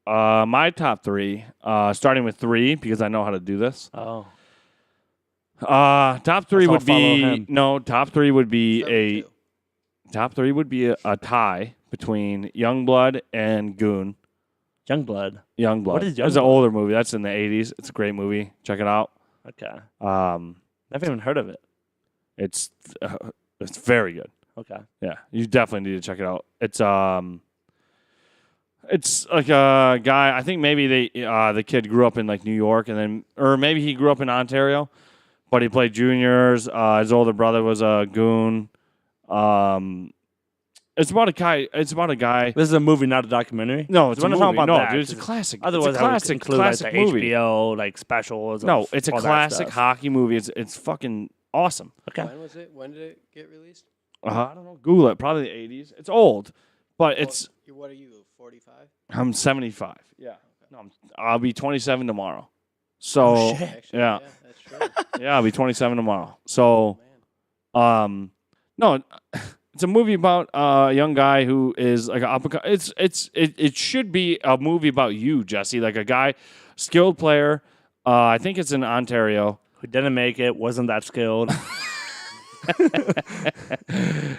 [SPEAKER 1] My top 3, starting with 3 because I know how to do this.
[SPEAKER 2] Oh.
[SPEAKER 1] Top 3
[SPEAKER 2] I'll
[SPEAKER 1] would
[SPEAKER 2] follow
[SPEAKER 1] be
[SPEAKER 2] him.
[SPEAKER 1] no. Top 3 would be
[SPEAKER 3] Number
[SPEAKER 1] a
[SPEAKER 3] two.
[SPEAKER 1] top 3 would be a tie between Youngblood and Goon.
[SPEAKER 2] Youngblood.
[SPEAKER 1] Youngblood.
[SPEAKER 2] What is
[SPEAKER 1] It's an
[SPEAKER 2] Youngblood?
[SPEAKER 1] older movie. That's in the 80s. It's a great movie. Check it out.
[SPEAKER 2] Okay.
[SPEAKER 1] Um,
[SPEAKER 2] Never even heard of it.
[SPEAKER 1] it's very good.
[SPEAKER 2] Okay.
[SPEAKER 1] Yeah, you definitely need to check it out. It's like a guy. I think maybe the kid grew up in like New York, and then or maybe he grew up in Ontario, but he played juniors. His older brother was a goon. It's about a guy. It's about a guy.
[SPEAKER 2] This is a movie, not a documentary.
[SPEAKER 1] No, it's a
[SPEAKER 2] We're
[SPEAKER 1] movie.
[SPEAKER 2] not talking about
[SPEAKER 1] No,
[SPEAKER 2] that,
[SPEAKER 1] dude, it's a
[SPEAKER 2] 'cause
[SPEAKER 1] classic.
[SPEAKER 2] Otherwise,
[SPEAKER 1] it's a
[SPEAKER 2] I would
[SPEAKER 1] classic,
[SPEAKER 2] include
[SPEAKER 1] classic
[SPEAKER 2] like the
[SPEAKER 1] movie.
[SPEAKER 2] HBO like specials.
[SPEAKER 1] No,
[SPEAKER 2] of
[SPEAKER 1] it's a
[SPEAKER 2] all that
[SPEAKER 1] classic
[SPEAKER 2] stuff.
[SPEAKER 1] hockey movie. It's fucking awesome.
[SPEAKER 2] Okay.
[SPEAKER 3] When was it? When did it get released?
[SPEAKER 1] I don't know. Google it. Probably the 80s. It's old, but it's.
[SPEAKER 3] What are you? 45?
[SPEAKER 1] I'm 75. Yeah. No, I'll be 27 tomorrow. So
[SPEAKER 2] Oh, shit.
[SPEAKER 3] Actually,
[SPEAKER 1] yeah.
[SPEAKER 3] that's true.
[SPEAKER 1] yeah, I'll be 27 tomorrow. So
[SPEAKER 3] Man.
[SPEAKER 1] no, it's a movie about a young guy who is like it should be a movie about you, Jesse, like a guy, skilled player. I think it's in Ontario.
[SPEAKER 2] Who didn't make it? Wasn't that skilled?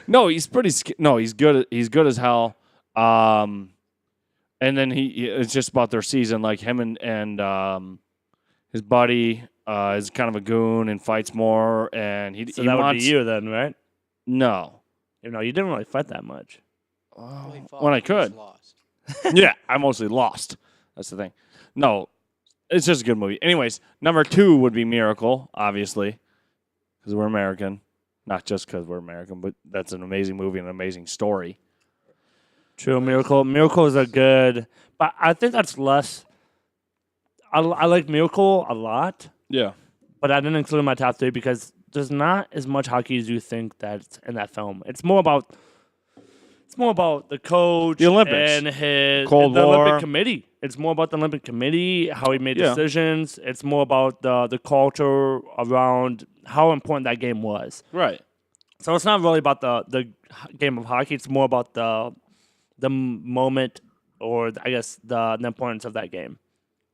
[SPEAKER 1] No, he's pretty. No, he's good. He's good as hell. And then it's just about their season, like him and his buddy is kind of a goon and fights more, and he
[SPEAKER 2] So
[SPEAKER 1] he
[SPEAKER 2] that would
[SPEAKER 1] wants
[SPEAKER 2] be you then, right?
[SPEAKER 1] no.
[SPEAKER 2] You know, you didn't really fight that much.
[SPEAKER 3] Well, he fought,
[SPEAKER 1] when I
[SPEAKER 3] he just
[SPEAKER 1] could.
[SPEAKER 3] Lost.
[SPEAKER 1] Yeah, I mostly lost. That's the thing. No, it's just a good movie. Anyways, number 2 would be Miracle, obviously, because we're American. Not just because we're American, but that's an amazing movie and an amazing story.
[SPEAKER 2] True, Miracle. Miracle is a good, but I think that's less. I like Miracle a lot,
[SPEAKER 1] Yeah.
[SPEAKER 2] but I didn't include it in my top 3 because there's not as much hockey as you think that's in that film. It's more about the coach,
[SPEAKER 1] The Olympics.
[SPEAKER 2] and his
[SPEAKER 1] Cold
[SPEAKER 2] the
[SPEAKER 1] War.
[SPEAKER 2] Olympic Committee. It's more about the Olympic Committee, how he made
[SPEAKER 1] Yeah.
[SPEAKER 2] decisions. It's more about the culture around how important that game was.
[SPEAKER 1] Right.
[SPEAKER 2] So it's not really about the game of hockey. It's more about the moment, or I guess the importance of that game.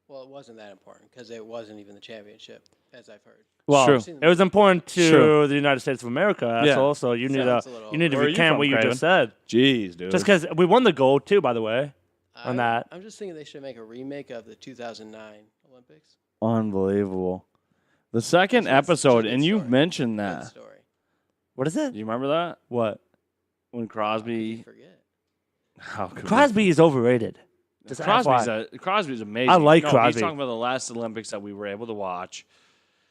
[SPEAKER 3] Well, it wasn't that important because it wasn't even the championship, as I've heard.
[SPEAKER 2] Well,
[SPEAKER 1] True.
[SPEAKER 2] it was important to
[SPEAKER 1] True.
[SPEAKER 2] the United States of America.
[SPEAKER 1] Yeah.
[SPEAKER 2] So you need
[SPEAKER 3] Sounds
[SPEAKER 2] to
[SPEAKER 3] a little
[SPEAKER 2] you need to
[SPEAKER 1] Where are you
[SPEAKER 2] recant
[SPEAKER 1] from,
[SPEAKER 2] what you
[SPEAKER 1] Craven?
[SPEAKER 2] just said.
[SPEAKER 1] Jeez, dude.
[SPEAKER 2] Just because we won the gold too, by the way. On that.
[SPEAKER 3] I'm just thinking they should make a remake of the 2009 Olympics.
[SPEAKER 1] Unbelievable. The second
[SPEAKER 3] It's a
[SPEAKER 1] episode,
[SPEAKER 3] good
[SPEAKER 1] and you've
[SPEAKER 3] story.
[SPEAKER 1] mentioned
[SPEAKER 3] Good
[SPEAKER 1] that.
[SPEAKER 3] story.
[SPEAKER 2] What is it?
[SPEAKER 1] Do you remember that?
[SPEAKER 2] What?
[SPEAKER 1] When
[SPEAKER 3] You
[SPEAKER 1] Crosby.
[SPEAKER 3] forget.
[SPEAKER 1] How could we-
[SPEAKER 2] Crosby is overrated. Just
[SPEAKER 1] Crosby's amazing.
[SPEAKER 2] I like
[SPEAKER 1] no,
[SPEAKER 2] Crosby.
[SPEAKER 1] He's talking about the last Olympics that we were able to watch.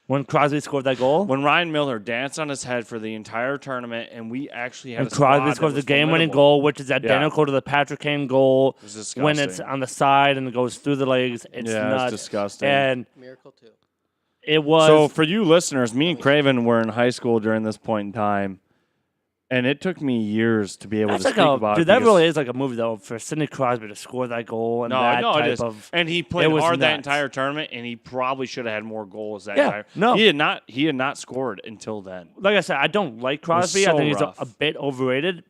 [SPEAKER 2] When Crosby scored that goal,
[SPEAKER 1] When Ryan Miller danced on his head for the entire tournament, and we actually had
[SPEAKER 2] and
[SPEAKER 1] a squad
[SPEAKER 2] Crosby
[SPEAKER 1] that
[SPEAKER 2] scores the
[SPEAKER 1] was
[SPEAKER 2] game-winning
[SPEAKER 1] formidable.
[SPEAKER 2] goal, which is identical to the Patrick Kane goal.
[SPEAKER 1] It's disgusting.
[SPEAKER 2] When it's on the side and it goes through the legs, it's
[SPEAKER 1] yeah,
[SPEAKER 2] nuts.
[SPEAKER 1] it's disgusting.
[SPEAKER 2] And
[SPEAKER 3] Miracle 2.
[SPEAKER 2] it was
[SPEAKER 1] So for you listeners, me and Craven were in high school during this point in time. And it took me years to be able
[SPEAKER 2] That's
[SPEAKER 1] to
[SPEAKER 2] like
[SPEAKER 1] speak about
[SPEAKER 2] dude.
[SPEAKER 1] it.
[SPEAKER 2] That
[SPEAKER 1] because-
[SPEAKER 2] really is like a movie though. For Sidney Crosby to score that goal and
[SPEAKER 1] No,
[SPEAKER 2] that
[SPEAKER 1] no, it
[SPEAKER 2] type
[SPEAKER 1] is.
[SPEAKER 2] of
[SPEAKER 1] And he
[SPEAKER 2] it
[SPEAKER 1] played
[SPEAKER 2] was
[SPEAKER 1] hard that
[SPEAKER 2] nuts.
[SPEAKER 1] entire tournament, and he probably should have had more goals that
[SPEAKER 2] Yeah,
[SPEAKER 1] entire.
[SPEAKER 2] no.
[SPEAKER 1] He had not scored until then.
[SPEAKER 2] like I said, I don't like Crosby. I
[SPEAKER 1] so
[SPEAKER 2] think he's
[SPEAKER 1] rough.
[SPEAKER 2] a bit overrated,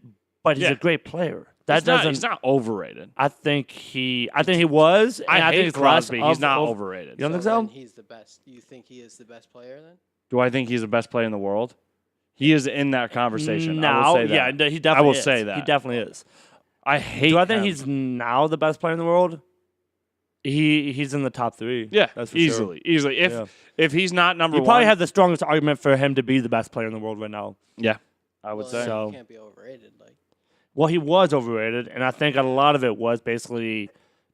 [SPEAKER 2] but he's
[SPEAKER 1] Yeah.
[SPEAKER 2] a great player. That
[SPEAKER 1] He's not-
[SPEAKER 2] doesn't.
[SPEAKER 1] He's not overrated.
[SPEAKER 2] I think he was. And
[SPEAKER 1] I
[SPEAKER 2] think
[SPEAKER 1] hate
[SPEAKER 2] it's less
[SPEAKER 1] Crosby. He's
[SPEAKER 2] of-
[SPEAKER 1] not
[SPEAKER 2] of-
[SPEAKER 1] overrated.
[SPEAKER 2] You don't think
[SPEAKER 3] then
[SPEAKER 2] so?
[SPEAKER 3] he's the best. You think he is the best player then?
[SPEAKER 1] Do I think he's the best player in the world? He is in that conversation. I
[SPEAKER 2] Now,
[SPEAKER 1] will say that.
[SPEAKER 2] yeah, he definitely.
[SPEAKER 1] I will
[SPEAKER 2] is.
[SPEAKER 1] say that.
[SPEAKER 2] He definitely is.
[SPEAKER 1] I hate.
[SPEAKER 2] Do I think
[SPEAKER 1] him.
[SPEAKER 2] he's now the best player in the world? He's in the top 3.
[SPEAKER 1] Yeah,
[SPEAKER 2] that's for
[SPEAKER 1] easily,
[SPEAKER 2] Sure.
[SPEAKER 1] easily. If he's not number
[SPEAKER 2] You
[SPEAKER 1] one,
[SPEAKER 2] probably have the strongest argument for him to be the best player in the world right now.
[SPEAKER 1] yeah, I would
[SPEAKER 3] Well,
[SPEAKER 1] say.
[SPEAKER 3] then
[SPEAKER 2] So.
[SPEAKER 3] he can't be overrated. Like
[SPEAKER 2] Well, he was overrated, and I think a lot of it was basically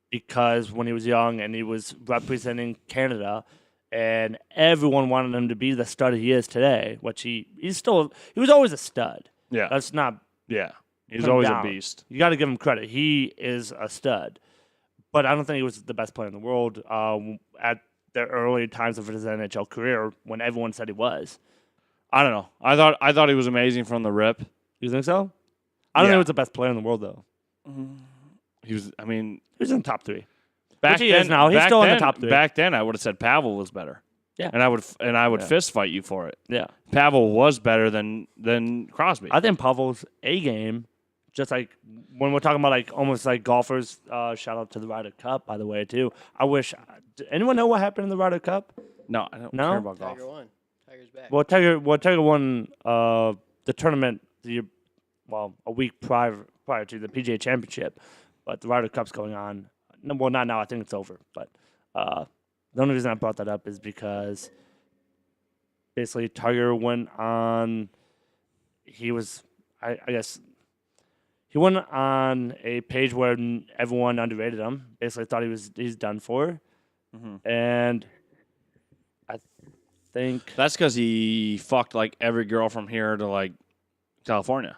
[SPEAKER 2] because when he was young and he was representing Canada, and everyone wanted him to be the stud he is today, which he was always a stud.
[SPEAKER 1] Yeah,
[SPEAKER 2] That's not.
[SPEAKER 1] yeah. He's
[SPEAKER 2] put him
[SPEAKER 1] always
[SPEAKER 2] down.
[SPEAKER 1] a beast.
[SPEAKER 2] You got to give him credit. He is a stud, but I don't think he was the best player in the world at the early times of his NHL career when everyone said he was.
[SPEAKER 1] I don't know. I thought he was amazing from the rip.
[SPEAKER 2] You think so? I don't think
[SPEAKER 1] Yeah.
[SPEAKER 2] he was the best player in the world though.
[SPEAKER 1] He was. I mean,
[SPEAKER 2] He was in the top 3.
[SPEAKER 1] back
[SPEAKER 2] he
[SPEAKER 1] then,
[SPEAKER 2] is now. He's
[SPEAKER 1] back
[SPEAKER 2] still in the
[SPEAKER 1] then-
[SPEAKER 2] top 3.
[SPEAKER 1] Back then, I would have said Pavel was better.
[SPEAKER 2] Yeah.
[SPEAKER 1] and I would
[SPEAKER 2] Yeah.
[SPEAKER 1] fist fight you for it.
[SPEAKER 2] Yeah.
[SPEAKER 1] Pavel was better than Crosby.
[SPEAKER 2] I think Pavel's A game, just like when we're talking about like almost like golfers. Shout out to the Ryder Cup, by the way, too. I wish. Anyone know what happened in the Ryder Cup?
[SPEAKER 1] no, I don't
[SPEAKER 2] No?
[SPEAKER 1] care about golf.
[SPEAKER 3] Tiger won. Tiger's back.
[SPEAKER 2] Well, Tiger won the tournament a week prior to the PGA Championship, but the Ryder Cup's going on. No, well, not now. I think it's over. But the only reason I brought that up is because basically Tiger went on. He was, I guess, he went on a page where everyone underrated him. Basically, thought he's done for, and I think
[SPEAKER 1] That's because he fucked like every girl from here to like California,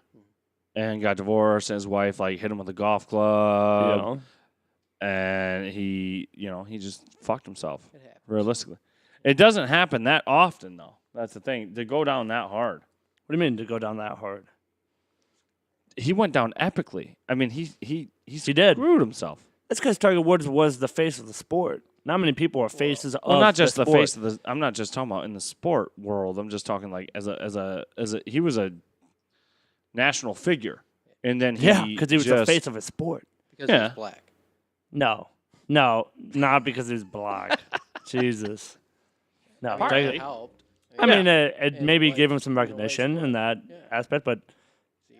[SPEAKER 1] and got divorced. And his wife like hit him with a golf club, and he just fucked himself.
[SPEAKER 3] It happens.
[SPEAKER 1] Realistically, it doesn't happen that often though. That's the thing. To go down that hard,
[SPEAKER 2] What do you mean to go down that hard?
[SPEAKER 1] he went down epically. I mean, he
[SPEAKER 2] did.
[SPEAKER 1] screwed himself.
[SPEAKER 2] That's because Tiger Woods was the face of the sport. Not many people are faces
[SPEAKER 1] Well,
[SPEAKER 2] of
[SPEAKER 1] not just the
[SPEAKER 2] sport.
[SPEAKER 1] face of the. I'm not just talking about in the sport world. I'm just talking like as a. He was a national figure, and then
[SPEAKER 2] Yeah, because he was the
[SPEAKER 1] just-
[SPEAKER 2] face of his sport.
[SPEAKER 3] Because
[SPEAKER 1] Yeah.
[SPEAKER 3] he's black.
[SPEAKER 2] No, not because he was black. Jesus. No,
[SPEAKER 3] It
[SPEAKER 2] Tiger,
[SPEAKER 3] helped.
[SPEAKER 2] I mean, it
[SPEAKER 3] Yeah,
[SPEAKER 2] maybe
[SPEAKER 3] white-
[SPEAKER 2] gave him some
[SPEAKER 3] in a white
[SPEAKER 2] recognition
[SPEAKER 3] sport.
[SPEAKER 2] in that
[SPEAKER 3] Yeah.
[SPEAKER 2] aspect, but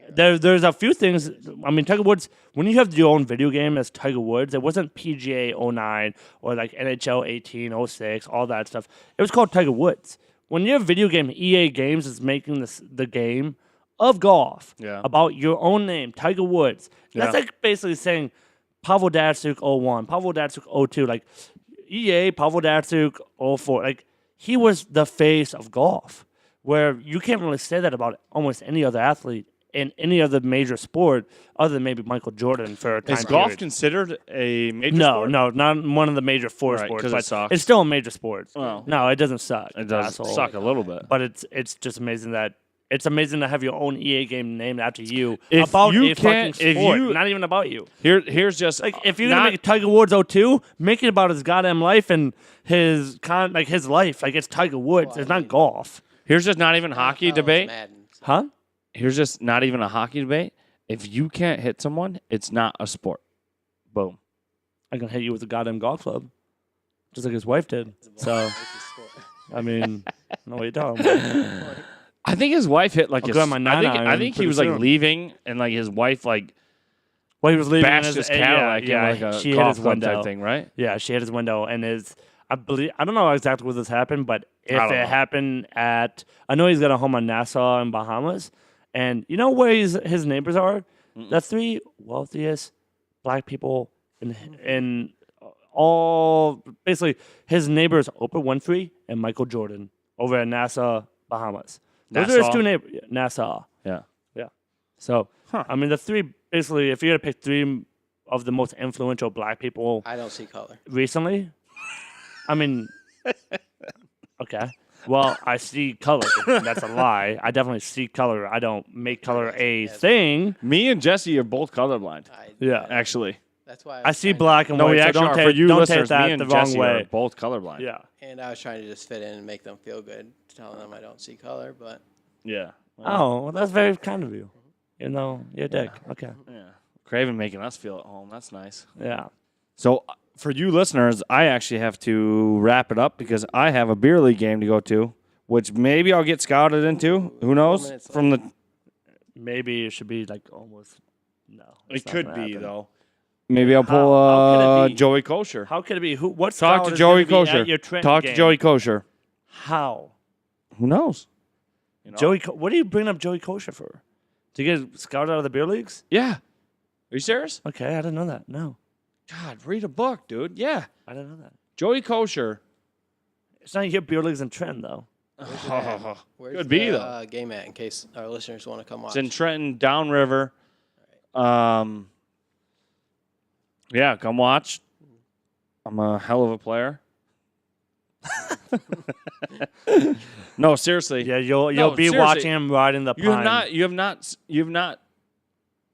[SPEAKER 2] there's a few things. I mean, Tiger Woods, when you have your own video game as Tiger Woods, it wasn't PGA 09 or like NHL 18, 06, all that stuff. It was called Tiger Woods. When your video game, EA Games, is making the game of golf
[SPEAKER 1] Yeah.
[SPEAKER 2] about your own name, Tiger Woods, that's
[SPEAKER 1] Yeah.
[SPEAKER 2] like basically saying Pavel Datsyuk 01, Pavel Datsyuk 02, like EA, Pavel Datsyuk 04. Like, he was the face of golf, where you can't really say that about almost any other athlete in any other major sport other than maybe Michael Jordan for a time
[SPEAKER 1] Is golf
[SPEAKER 2] period.
[SPEAKER 1] considered a major
[SPEAKER 2] No,
[SPEAKER 1] sport?
[SPEAKER 2] no, not one of the major four
[SPEAKER 1] Right,
[SPEAKER 2] sports,
[SPEAKER 1] 'cause it
[SPEAKER 2] but
[SPEAKER 1] sucks.
[SPEAKER 2] it's still a major sport.
[SPEAKER 1] Well,
[SPEAKER 2] No, it doesn't suck.
[SPEAKER 1] it does
[SPEAKER 2] asshole.
[SPEAKER 1] suck a little bit.
[SPEAKER 2] But it's just amazing that it's amazing to have your own EA game named after you
[SPEAKER 1] If
[SPEAKER 2] about
[SPEAKER 1] you
[SPEAKER 2] a fucking
[SPEAKER 1] can't- if
[SPEAKER 2] sport,
[SPEAKER 1] you-
[SPEAKER 2] not even about you.
[SPEAKER 1] Here's just
[SPEAKER 2] Like, if you're
[SPEAKER 1] not-
[SPEAKER 2] gonna make Tiger Woods 02, make it about his goddamn life and his his life. Like, it's Tiger Woods.
[SPEAKER 3] Well, I
[SPEAKER 2] It's not
[SPEAKER 3] mean-
[SPEAKER 2] golf,
[SPEAKER 1] here's just not even hockey
[SPEAKER 3] NFL is
[SPEAKER 1] debate.
[SPEAKER 3] Madden, so-
[SPEAKER 2] huh?
[SPEAKER 1] Here's just not even a hockey debate. If you can't hit someone, it's not a sport. Boom.
[SPEAKER 2] I can hit you with a goddamn golf club, just like his wife did. So,
[SPEAKER 3] It's a sport.
[SPEAKER 2] I mean, I know what you're talking about.
[SPEAKER 1] I think his wife hit like
[SPEAKER 2] I'll
[SPEAKER 1] a.
[SPEAKER 2] grab my
[SPEAKER 1] I think
[SPEAKER 2] 9-iron
[SPEAKER 1] he
[SPEAKER 2] pretty
[SPEAKER 1] was like
[SPEAKER 2] soon.
[SPEAKER 1] leaving, and like his wife like
[SPEAKER 2] Well, he was leaving
[SPEAKER 1] bashed his Cadillac in like a
[SPEAKER 2] she hit
[SPEAKER 1] golf
[SPEAKER 2] his
[SPEAKER 1] club
[SPEAKER 2] window.
[SPEAKER 1] type thing, right?
[SPEAKER 2] Yeah, she hit his window, and I don't know exactly where this happened, but if
[SPEAKER 1] I don't
[SPEAKER 2] it
[SPEAKER 1] know.
[SPEAKER 2] happened I know he's got a home on Nassau in Bahamas, and you know where his neighbors are? The 3 wealthiest black people in all, basically, his neighbors, Oprah Winfrey and Michael Jordan, over at Nassau, Bahamas. Those are his
[SPEAKER 1] Nassau?
[SPEAKER 2] 2 neighbors. Nassau.
[SPEAKER 1] Yeah.
[SPEAKER 2] So,
[SPEAKER 1] Huh.
[SPEAKER 2] I mean, the 3, basically, if you had to pick 3 of the most influential black people
[SPEAKER 3] I don't see color.
[SPEAKER 2] recently, I mean, okay. Well, I see color. That's a lie. I definitely see color. I don't make color a
[SPEAKER 3] Yes.
[SPEAKER 2] thing.
[SPEAKER 1] Me and Jesse are both colorblind.
[SPEAKER 2] Yeah.
[SPEAKER 1] Actually,
[SPEAKER 3] That's why
[SPEAKER 2] I
[SPEAKER 3] was
[SPEAKER 2] see
[SPEAKER 3] trying to-
[SPEAKER 2] black and
[SPEAKER 1] no,
[SPEAKER 2] white.
[SPEAKER 1] we
[SPEAKER 2] so
[SPEAKER 1] actually
[SPEAKER 2] don't
[SPEAKER 1] are.
[SPEAKER 2] take,
[SPEAKER 1] For you
[SPEAKER 2] don't
[SPEAKER 1] listeners,
[SPEAKER 2] take that
[SPEAKER 1] me and
[SPEAKER 2] the wrong
[SPEAKER 1] Jesse
[SPEAKER 2] way.
[SPEAKER 1] are both colorblind.
[SPEAKER 2] Yeah.
[SPEAKER 3] And I was trying to just fit in and make them feel good, telling them I don't see color, but
[SPEAKER 1] Yeah.
[SPEAKER 2] Oh, well, that's very kind of you. You know, you're a dick. Okay.
[SPEAKER 1] Yeah. Craven making us feel at home. That's nice.
[SPEAKER 2] Yeah.
[SPEAKER 1] So for you listeners, I actually have to wrap it up because I have a beer league game to go to, which maybe I'll get scouted into. Who knows?
[SPEAKER 3] minutes
[SPEAKER 1] From the
[SPEAKER 2] Maybe it should be like almost. No.
[SPEAKER 1] it
[SPEAKER 2] it's not
[SPEAKER 1] could
[SPEAKER 2] gonna
[SPEAKER 1] be
[SPEAKER 2] happen.
[SPEAKER 1] though. Maybe I'll pull
[SPEAKER 2] how could it be?
[SPEAKER 1] Joey Kosher.
[SPEAKER 2] How could it be? Who? What
[SPEAKER 1] Talk
[SPEAKER 2] scout
[SPEAKER 1] to
[SPEAKER 2] is
[SPEAKER 1] Joey
[SPEAKER 2] gonna be
[SPEAKER 1] Kosher.
[SPEAKER 2] at your Trenton
[SPEAKER 1] Talk to
[SPEAKER 2] game?
[SPEAKER 1] Joey Kosher.
[SPEAKER 2] How?
[SPEAKER 1] Who knows? You know?
[SPEAKER 2] Joey, what are you bringing up Joey Kosher for? To get scouted out of the beer leagues?
[SPEAKER 1] Yeah. Are you serious?
[SPEAKER 2] Okay, I didn't know that. No,
[SPEAKER 1] God, read a book, dude. Yeah.
[SPEAKER 2] I didn't know that.
[SPEAKER 1] Joey Kosher.
[SPEAKER 2] It's not your beer leagues in Trenton though.
[SPEAKER 3] where's
[SPEAKER 1] Could be,
[SPEAKER 3] the,
[SPEAKER 1] though.
[SPEAKER 3] game at in case our listeners want to come watch?
[SPEAKER 1] It's in Trenton, downriver. Yeah, come watch. I'm a hell of a player. No, seriously.
[SPEAKER 2] Yeah, you'll
[SPEAKER 1] No,
[SPEAKER 2] be
[SPEAKER 1] seriously.
[SPEAKER 2] watching him riding the pine.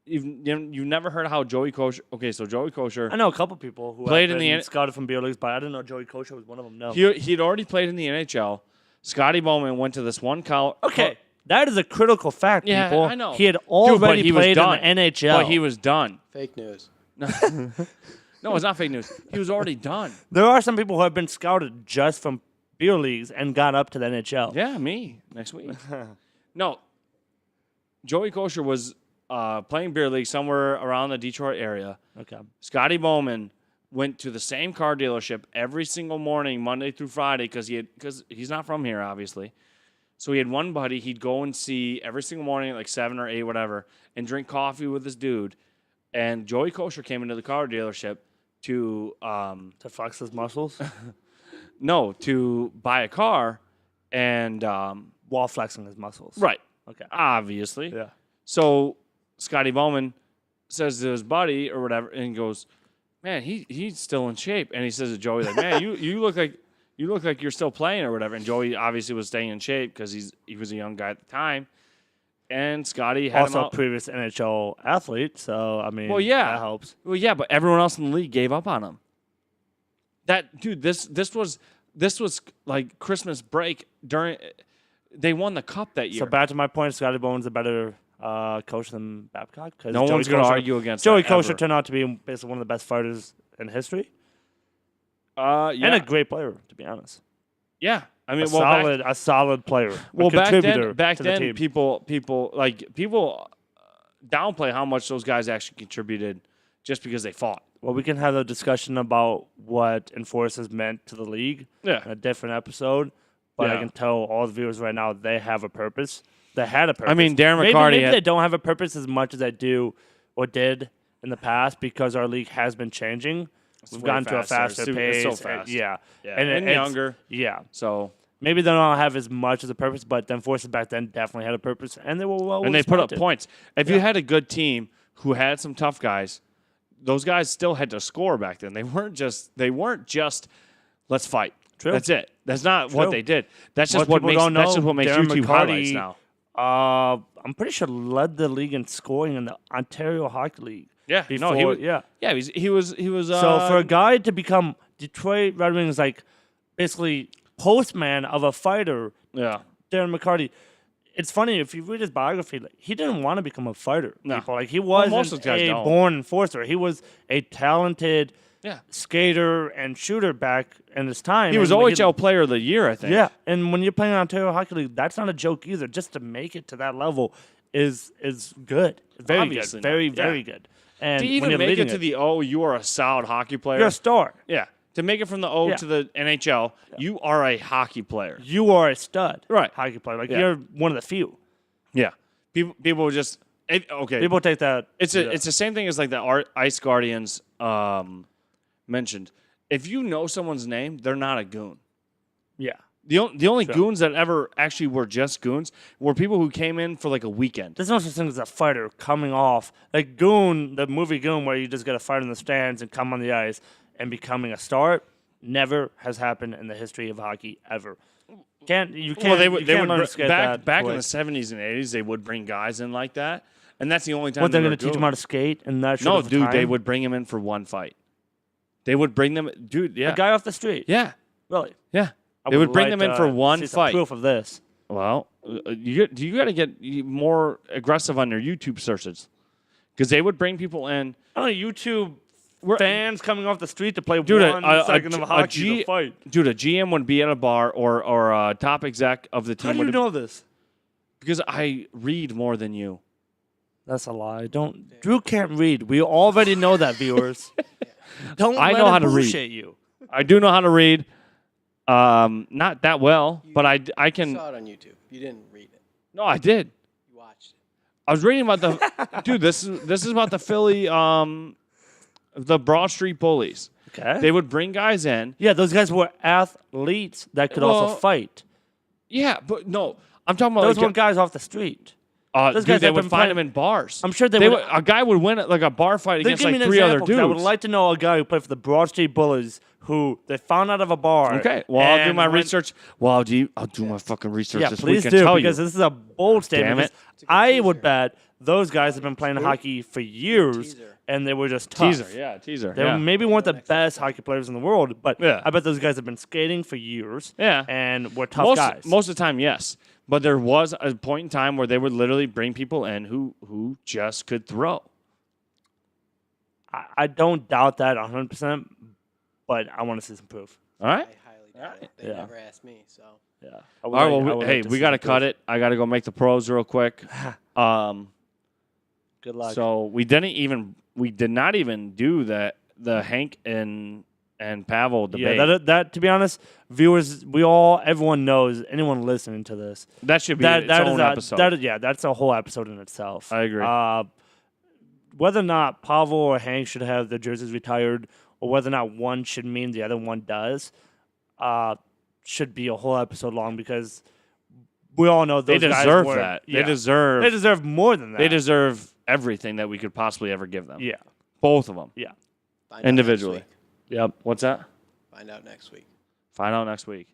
[SPEAKER 1] You've never heard how Joey Kosher. Okay, so Joey Kosher.
[SPEAKER 2] I know a couple people who
[SPEAKER 1] Played
[SPEAKER 2] have
[SPEAKER 1] in the
[SPEAKER 2] been
[SPEAKER 1] N-
[SPEAKER 2] scouted from beer leagues, but I didn't know Joey Kosher was one of them. No.
[SPEAKER 1] He'd already played in the NHL. Scotty Bowman went to this one college.
[SPEAKER 2] Okay, that is a critical fact,
[SPEAKER 1] Yeah,
[SPEAKER 2] people.
[SPEAKER 1] I know.
[SPEAKER 2] He had already
[SPEAKER 1] but he was
[SPEAKER 2] played
[SPEAKER 1] done.
[SPEAKER 2] in the NHL.
[SPEAKER 1] But he was done.
[SPEAKER 3] Fake news.
[SPEAKER 1] No, it's not fake news. He was already done.
[SPEAKER 2] There are some people who have been scouted just from beer leagues and got up to the NHL.
[SPEAKER 1] Yeah, me next week. No, Joey Kosher was playing beer league somewhere around the Detroit area.
[SPEAKER 2] Okay.
[SPEAKER 1] Scotty Bowman went to the same car dealership every single morning, Monday through Friday, because he's not from here, obviously. So he had one buddy he'd go and see every single morning at like 7 or 8, whatever, and drink coffee with this dude. And Joey Kosher came into the car dealership to
[SPEAKER 2] To flex his muscles
[SPEAKER 1] to buy a car, and
[SPEAKER 2] while flexing his muscles.
[SPEAKER 1] right,
[SPEAKER 2] Okay.
[SPEAKER 1] obviously.
[SPEAKER 2] Yeah.
[SPEAKER 1] So Scotty Bowman says to his buddy or whatever, and he goes, "Man, he's still in shape." And he says to Joey, like, "Man, you look like you're still playing or whatever." And Joey obviously was staying in shape because he was a young guy at the time. And Scotty had him
[SPEAKER 2] Also,
[SPEAKER 1] out.
[SPEAKER 2] previous NHL athlete, so I mean,
[SPEAKER 1] Well, yeah.
[SPEAKER 2] that helps.
[SPEAKER 1] Well, yeah, but everyone else in the league gave up on him. That dude, this was like Christmas break during. They won the cup that year.
[SPEAKER 2] So back to my point, Scotty Bowen's a better coach than Babcock. 'Cause
[SPEAKER 1] No
[SPEAKER 2] Joey
[SPEAKER 1] one's going to
[SPEAKER 2] Kosher-
[SPEAKER 1] argue against
[SPEAKER 2] Joey
[SPEAKER 1] that,
[SPEAKER 2] Kosher
[SPEAKER 1] ever.
[SPEAKER 2] turned out to be basically one of the best fighters in history
[SPEAKER 1] Yeah,
[SPEAKER 2] and a great player, to be honest.
[SPEAKER 1] yeah. I mean,
[SPEAKER 2] A
[SPEAKER 1] well,
[SPEAKER 2] solid player.
[SPEAKER 1] Well, back
[SPEAKER 2] contributor
[SPEAKER 1] then,
[SPEAKER 2] to the team.
[SPEAKER 1] people downplay how much those guys actually contributed just because they fought.
[SPEAKER 2] Well, we can have a discussion about what enforcers meant to the league
[SPEAKER 1] Yeah.
[SPEAKER 2] in a different episode. But I
[SPEAKER 1] Yeah.
[SPEAKER 2] can tell all the viewers right now they have a purpose. They had a purpose.
[SPEAKER 1] I mean, Darren
[SPEAKER 2] maybe,
[SPEAKER 1] McCarty
[SPEAKER 2] maybe
[SPEAKER 1] had-
[SPEAKER 2] they don't have a purpose as much as they do or did in the past because our league has been changing. We've
[SPEAKER 1] way
[SPEAKER 2] gotten to a
[SPEAKER 1] faster.
[SPEAKER 2] faster
[SPEAKER 1] It's so
[SPEAKER 2] pace.
[SPEAKER 1] fast.
[SPEAKER 2] Yeah.
[SPEAKER 1] Yeah,
[SPEAKER 2] And,
[SPEAKER 1] and
[SPEAKER 2] it's-
[SPEAKER 1] younger.
[SPEAKER 2] Yeah.
[SPEAKER 1] So
[SPEAKER 2] Maybe they don't have as much as a purpose, but the enforcers back then definitely had a purpose, and they were well
[SPEAKER 1] and they put up
[SPEAKER 2] respected.
[SPEAKER 1] points. If you had a good team who had some tough guys, those guys still had to score back then. They weren't just let's fight.
[SPEAKER 2] True.
[SPEAKER 1] That's it. That's not what
[SPEAKER 2] True.
[SPEAKER 1] they did. That's
[SPEAKER 2] What
[SPEAKER 1] just what
[SPEAKER 2] people
[SPEAKER 1] makes
[SPEAKER 2] don't
[SPEAKER 1] that's
[SPEAKER 2] know,
[SPEAKER 1] just what makes
[SPEAKER 2] Darren
[SPEAKER 1] YouTube
[SPEAKER 2] McCarty,
[SPEAKER 1] highlights now.
[SPEAKER 2] I'm pretty sure led the league in scoring in the Ontario Hockey League.
[SPEAKER 1] Yeah,
[SPEAKER 2] Before,
[SPEAKER 1] no, he was.
[SPEAKER 2] yeah.
[SPEAKER 1] Yeah, he was.
[SPEAKER 2] So for a guy to become Detroit Red Wings, like basically postman of a fighter,
[SPEAKER 1] yeah.
[SPEAKER 2] Darren McCarty. It's funny if you read his biography, like, he didn't want to become a fighter.
[SPEAKER 1] No.
[SPEAKER 2] People. Like he
[SPEAKER 1] Well,
[SPEAKER 2] wasn't
[SPEAKER 1] most of those guys
[SPEAKER 2] a
[SPEAKER 1] don't.
[SPEAKER 2] born enforcer. He was a talented
[SPEAKER 1] Yeah.
[SPEAKER 2] skater and shooter back in his time.
[SPEAKER 1] He was
[SPEAKER 2] And when
[SPEAKER 1] OHL Player of the Year, I think.
[SPEAKER 2] Yeah, and when you're playing in Ontario Hockey League, that's not a joke either. Just to make it to that level is good, very
[SPEAKER 1] Obviously
[SPEAKER 2] good, very
[SPEAKER 1] not. Yeah.
[SPEAKER 2] very good. And
[SPEAKER 1] To
[SPEAKER 2] when
[SPEAKER 1] even
[SPEAKER 2] you're
[SPEAKER 1] make
[SPEAKER 2] leading
[SPEAKER 1] it to the O, you are a solid hockey player.
[SPEAKER 2] you're a star.
[SPEAKER 1] Yeah. To make it from the O
[SPEAKER 2] Yeah.
[SPEAKER 1] to the NHL, you are a hockey player.
[SPEAKER 2] You are a stud,
[SPEAKER 1] Right.
[SPEAKER 2] Hockey player, like
[SPEAKER 1] Yeah.
[SPEAKER 2] you're one of the few.
[SPEAKER 1] Yeah. People just okay.
[SPEAKER 2] People take that.
[SPEAKER 1] It's the same thing as like the Ice Guardians mentioned. If you know someone's name, they're not a goon.
[SPEAKER 2] yeah.
[SPEAKER 1] The only
[SPEAKER 2] Sure.
[SPEAKER 1] goons that ever actually were just goons were people who came in for like a weekend.
[SPEAKER 2] There's no such thing as a fighter coming off like Goon, the movie Goon, where you just get a fight in the stands and come on the ice and becoming a star. Never has happened in the history of hockey ever. Can't you can't
[SPEAKER 1] Well, they
[SPEAKER 2] you
[SPEAKER 1] would
[SPEAKER 2] can't learn to skate that
[SPEAKER 1] back in
[SPEAKER 2] quick.
[SPEAKER 1] the 70s and 80s. They would bring guys in like that, and that's the only time
[SPEAKER 2] What they're
[SPEAKER 1] they
[SPEAKER 2] going
[SPEAKER 1] were
[SPEAKER 2] to teach them
[SPEAKER 1] good.
[SPEAKER 2] how to skate and that.
[SPEAKER 1] No,
[SPEAKER 2] short of a
[SPEAKER 1] dude, they
[SPEAKER 2] time?
[SPEAKER 1] would bring him in for one fight. They would bring them, dude. Yeah,
[SPEAKER 2] a guy off the street.
[SPEAKER 1] yeah,
[SPEAKER 2] Really.
[SPEAKER 1] yeah.
[SPEAKER 2] I
[SPEAKER 1] They would bring
[SPEAKER 2] like
[SPEAKER 1] them in
[SPEAKER 2] to
[SPEAKER 1] for one
[SPEAKER 2] see some
[SPEAKER 1] fight.
[SPEAKER 2] Proof of this.
[SPEAKER 1] Well, you got to get more aggressive on your YouTube searches because they would bring people in.
[SPEAKER 2] I don't know, YouTube
[SPEAKER 1] We're-
[SPEAKER 2] fans coming off the street to play
[SPEAKER 1] Dude,
[SPEAKER 2] one second of hockey to fight.
[SPEAKER 1] Dude, a GM would be at a bar or a top exec of the team
[SPEAKER 2] How do you
[SPEAKER 1] would
[SPEAKER 2] know this?
[SPEAKER 1] because I read more than you.
[SPEAKER 2] That's a lie. Don't. Drew can't read. We already know that, viewers. Don't.
[SPEAKER 1] I
[SPEAKER 2] let
[SPEAKER 1] know
[SPEAKER 2] him
[SPEAKER 1] how to read.
[SPEAKER 2] bullshit you.
[SPEAKER 1] I do know how to read. Not that well, but I
[SPEAKER 3] You
[SPEAKER 1] can.
[SPEAKER 3] saw it on YouTube. You didn't read it.
[SPEAKER 1] No, I did.
[SPEAKER 3] You watched it.
[SPEAKER 1] I was reading about the dude. This is about the Philly, the Broad Street Bullies.
[SPEAKER 2] Okay.
[SPEAKER 1] They would bring guys in.
[SPEAKER 2] Yeah, those guys were athletes that could also
[SPEAKER 1] Well,
[SPEAKER 2] fight.
[SPEAKER 1] Yeah, but no, I'm talking about
[SPEAKER 2] Those
[SPEAKER 1] like,
[SPEAKER 2] weren't guys off the street.
[SPEAKER 1] those
[SPEAKER 2] those
[SPEAKER 1] dude,
[SPEAKER 2] guys
[SPEAKER 1] they
[SPEAKER 2] have
[SPEAKER 1] would
[SPEAKER 2] been
[SPEAKER 1] find
[SPEAKER 2] playing-
[SPEAKER 1] them in bars.
[SPEAKER 2] I'm sure they would.
[SPEAKER 1] A guy would win like a bar fight
[SPEAKER 2] Then
[SPEAKER 1] against
[SPEAKER 2] give
[SPEAKER 1] like
[SPEAKER 2] me an
[SPEAKER 1] 3 other
[SPEAKER 2] example, 'cause
[SPEAKER 1] dudes.
[SPEAKER 2] I would like to know a guy who played for the Broad Street Bullies who they found out of a bar.
[SPEAKER 1] Okay, well I'll do
[SPEAKER 2] and
[SPEAKER 1] my
[SPEAKER 2] went-
[SPEAKER 1] research. Well, I'll do my fucking research
[SPEAKER 2] Yeah,
[SPEAKER 1] this
[SPEAKER 2] please
[SPEAKER 1] week and
[SPEAKER 2] do
[SPEAKER 1] tell
[SPEAKER 2] because
[SPEAKER 1] you.
[SPEAKER 2] this is a bold statement.
[SPEAKER 1] Damn it.
[SPEAKER 2] because
[SPEAKER 3] It's a good
[SPEAKER 2] I would
[SPEAKER 3] teaser.
[SPEAKER 2] bet those guys have been playing hockey for years
[SPEAKER 3] Teaser.
[SPEAKER 2] and they were just tough.
[SPEAKER 1] Teaser, yeah, teaser.
[SPEAKER 2] They
[SPEAKER 1] yeah.
[SPEAKER 2] maybe weren't the best hockey players in the world, but
[SPEAKER 1] Yeah.
[SPEAKER 2] I bet those guys have been skating for years.
[SPEAKER 1] Yeah.
[SPEAKER 2] And were tough guys.
[SPEAKER 1] Most of the time, yes. But there was a point in time where they would literally bring people in who just could throw.
[SPEAKER 2] I don't doubt that 100%, but I want to see some proof.
[SPEAKER 1] All right.
[SPEAKER 3] I highly doubt it. They
[SPEAKER 2] Yeah.
[SPEAKER 3] never asked me, so.
[SPEAKER 2] Yeah.
[SPEAKER 1] All right. Well, hey, we got to cut it. I got to go make the pros real quick.
[SPEAKER 2] Good luck.
[SPEAKER 1] So we did not even do the Hank and Pavel debate.
[SPEAKER 2] yeah, that to be honest, viewers, everyone knows, anyone listening to this,
[SPEAKER 1] that should be
[SPEAKER 2] that
[SPEAKER 1] its
[SPEAKER 2] that
[SPEAKER 1] own
[SPEAKER 2] is
[SPEAKER 1] episode.
[SPEAKER 2] that's a whole episode in itself.
[SPEAKER 1] I agree.
[SPEAKER 2] Whether or not Pavel or Hank should have their jerseys retired, or whether or not one should mean the other one does, should be a whole episode long because we all know
[SPEAKER 1] They
[SPEAKER 2] those guys
[SPEAKER 1] deserve
[SPEAKER 2] were-
[SPEAKER 1] that.
[SPEAKER 2] Yeah.
[SPEAKER 1] They deserve
[SPEAKER 2] more than that.
[SPEAKER 1] They deserve everything that we could possibly ever give them.
[SPEAKER 2] Yeah.
[SPEAKER 1] Both of them.
[SPEAKER 2] Yeah.
[SPEAKER 3] Find out next
[SPEAKER 1] Individually.
[SPEAKER 3] week.
[SPEAKER 1] Yep. What's that?
[SPEAKER 3] Find out next week.
[SPEAKER 1] Find out next week.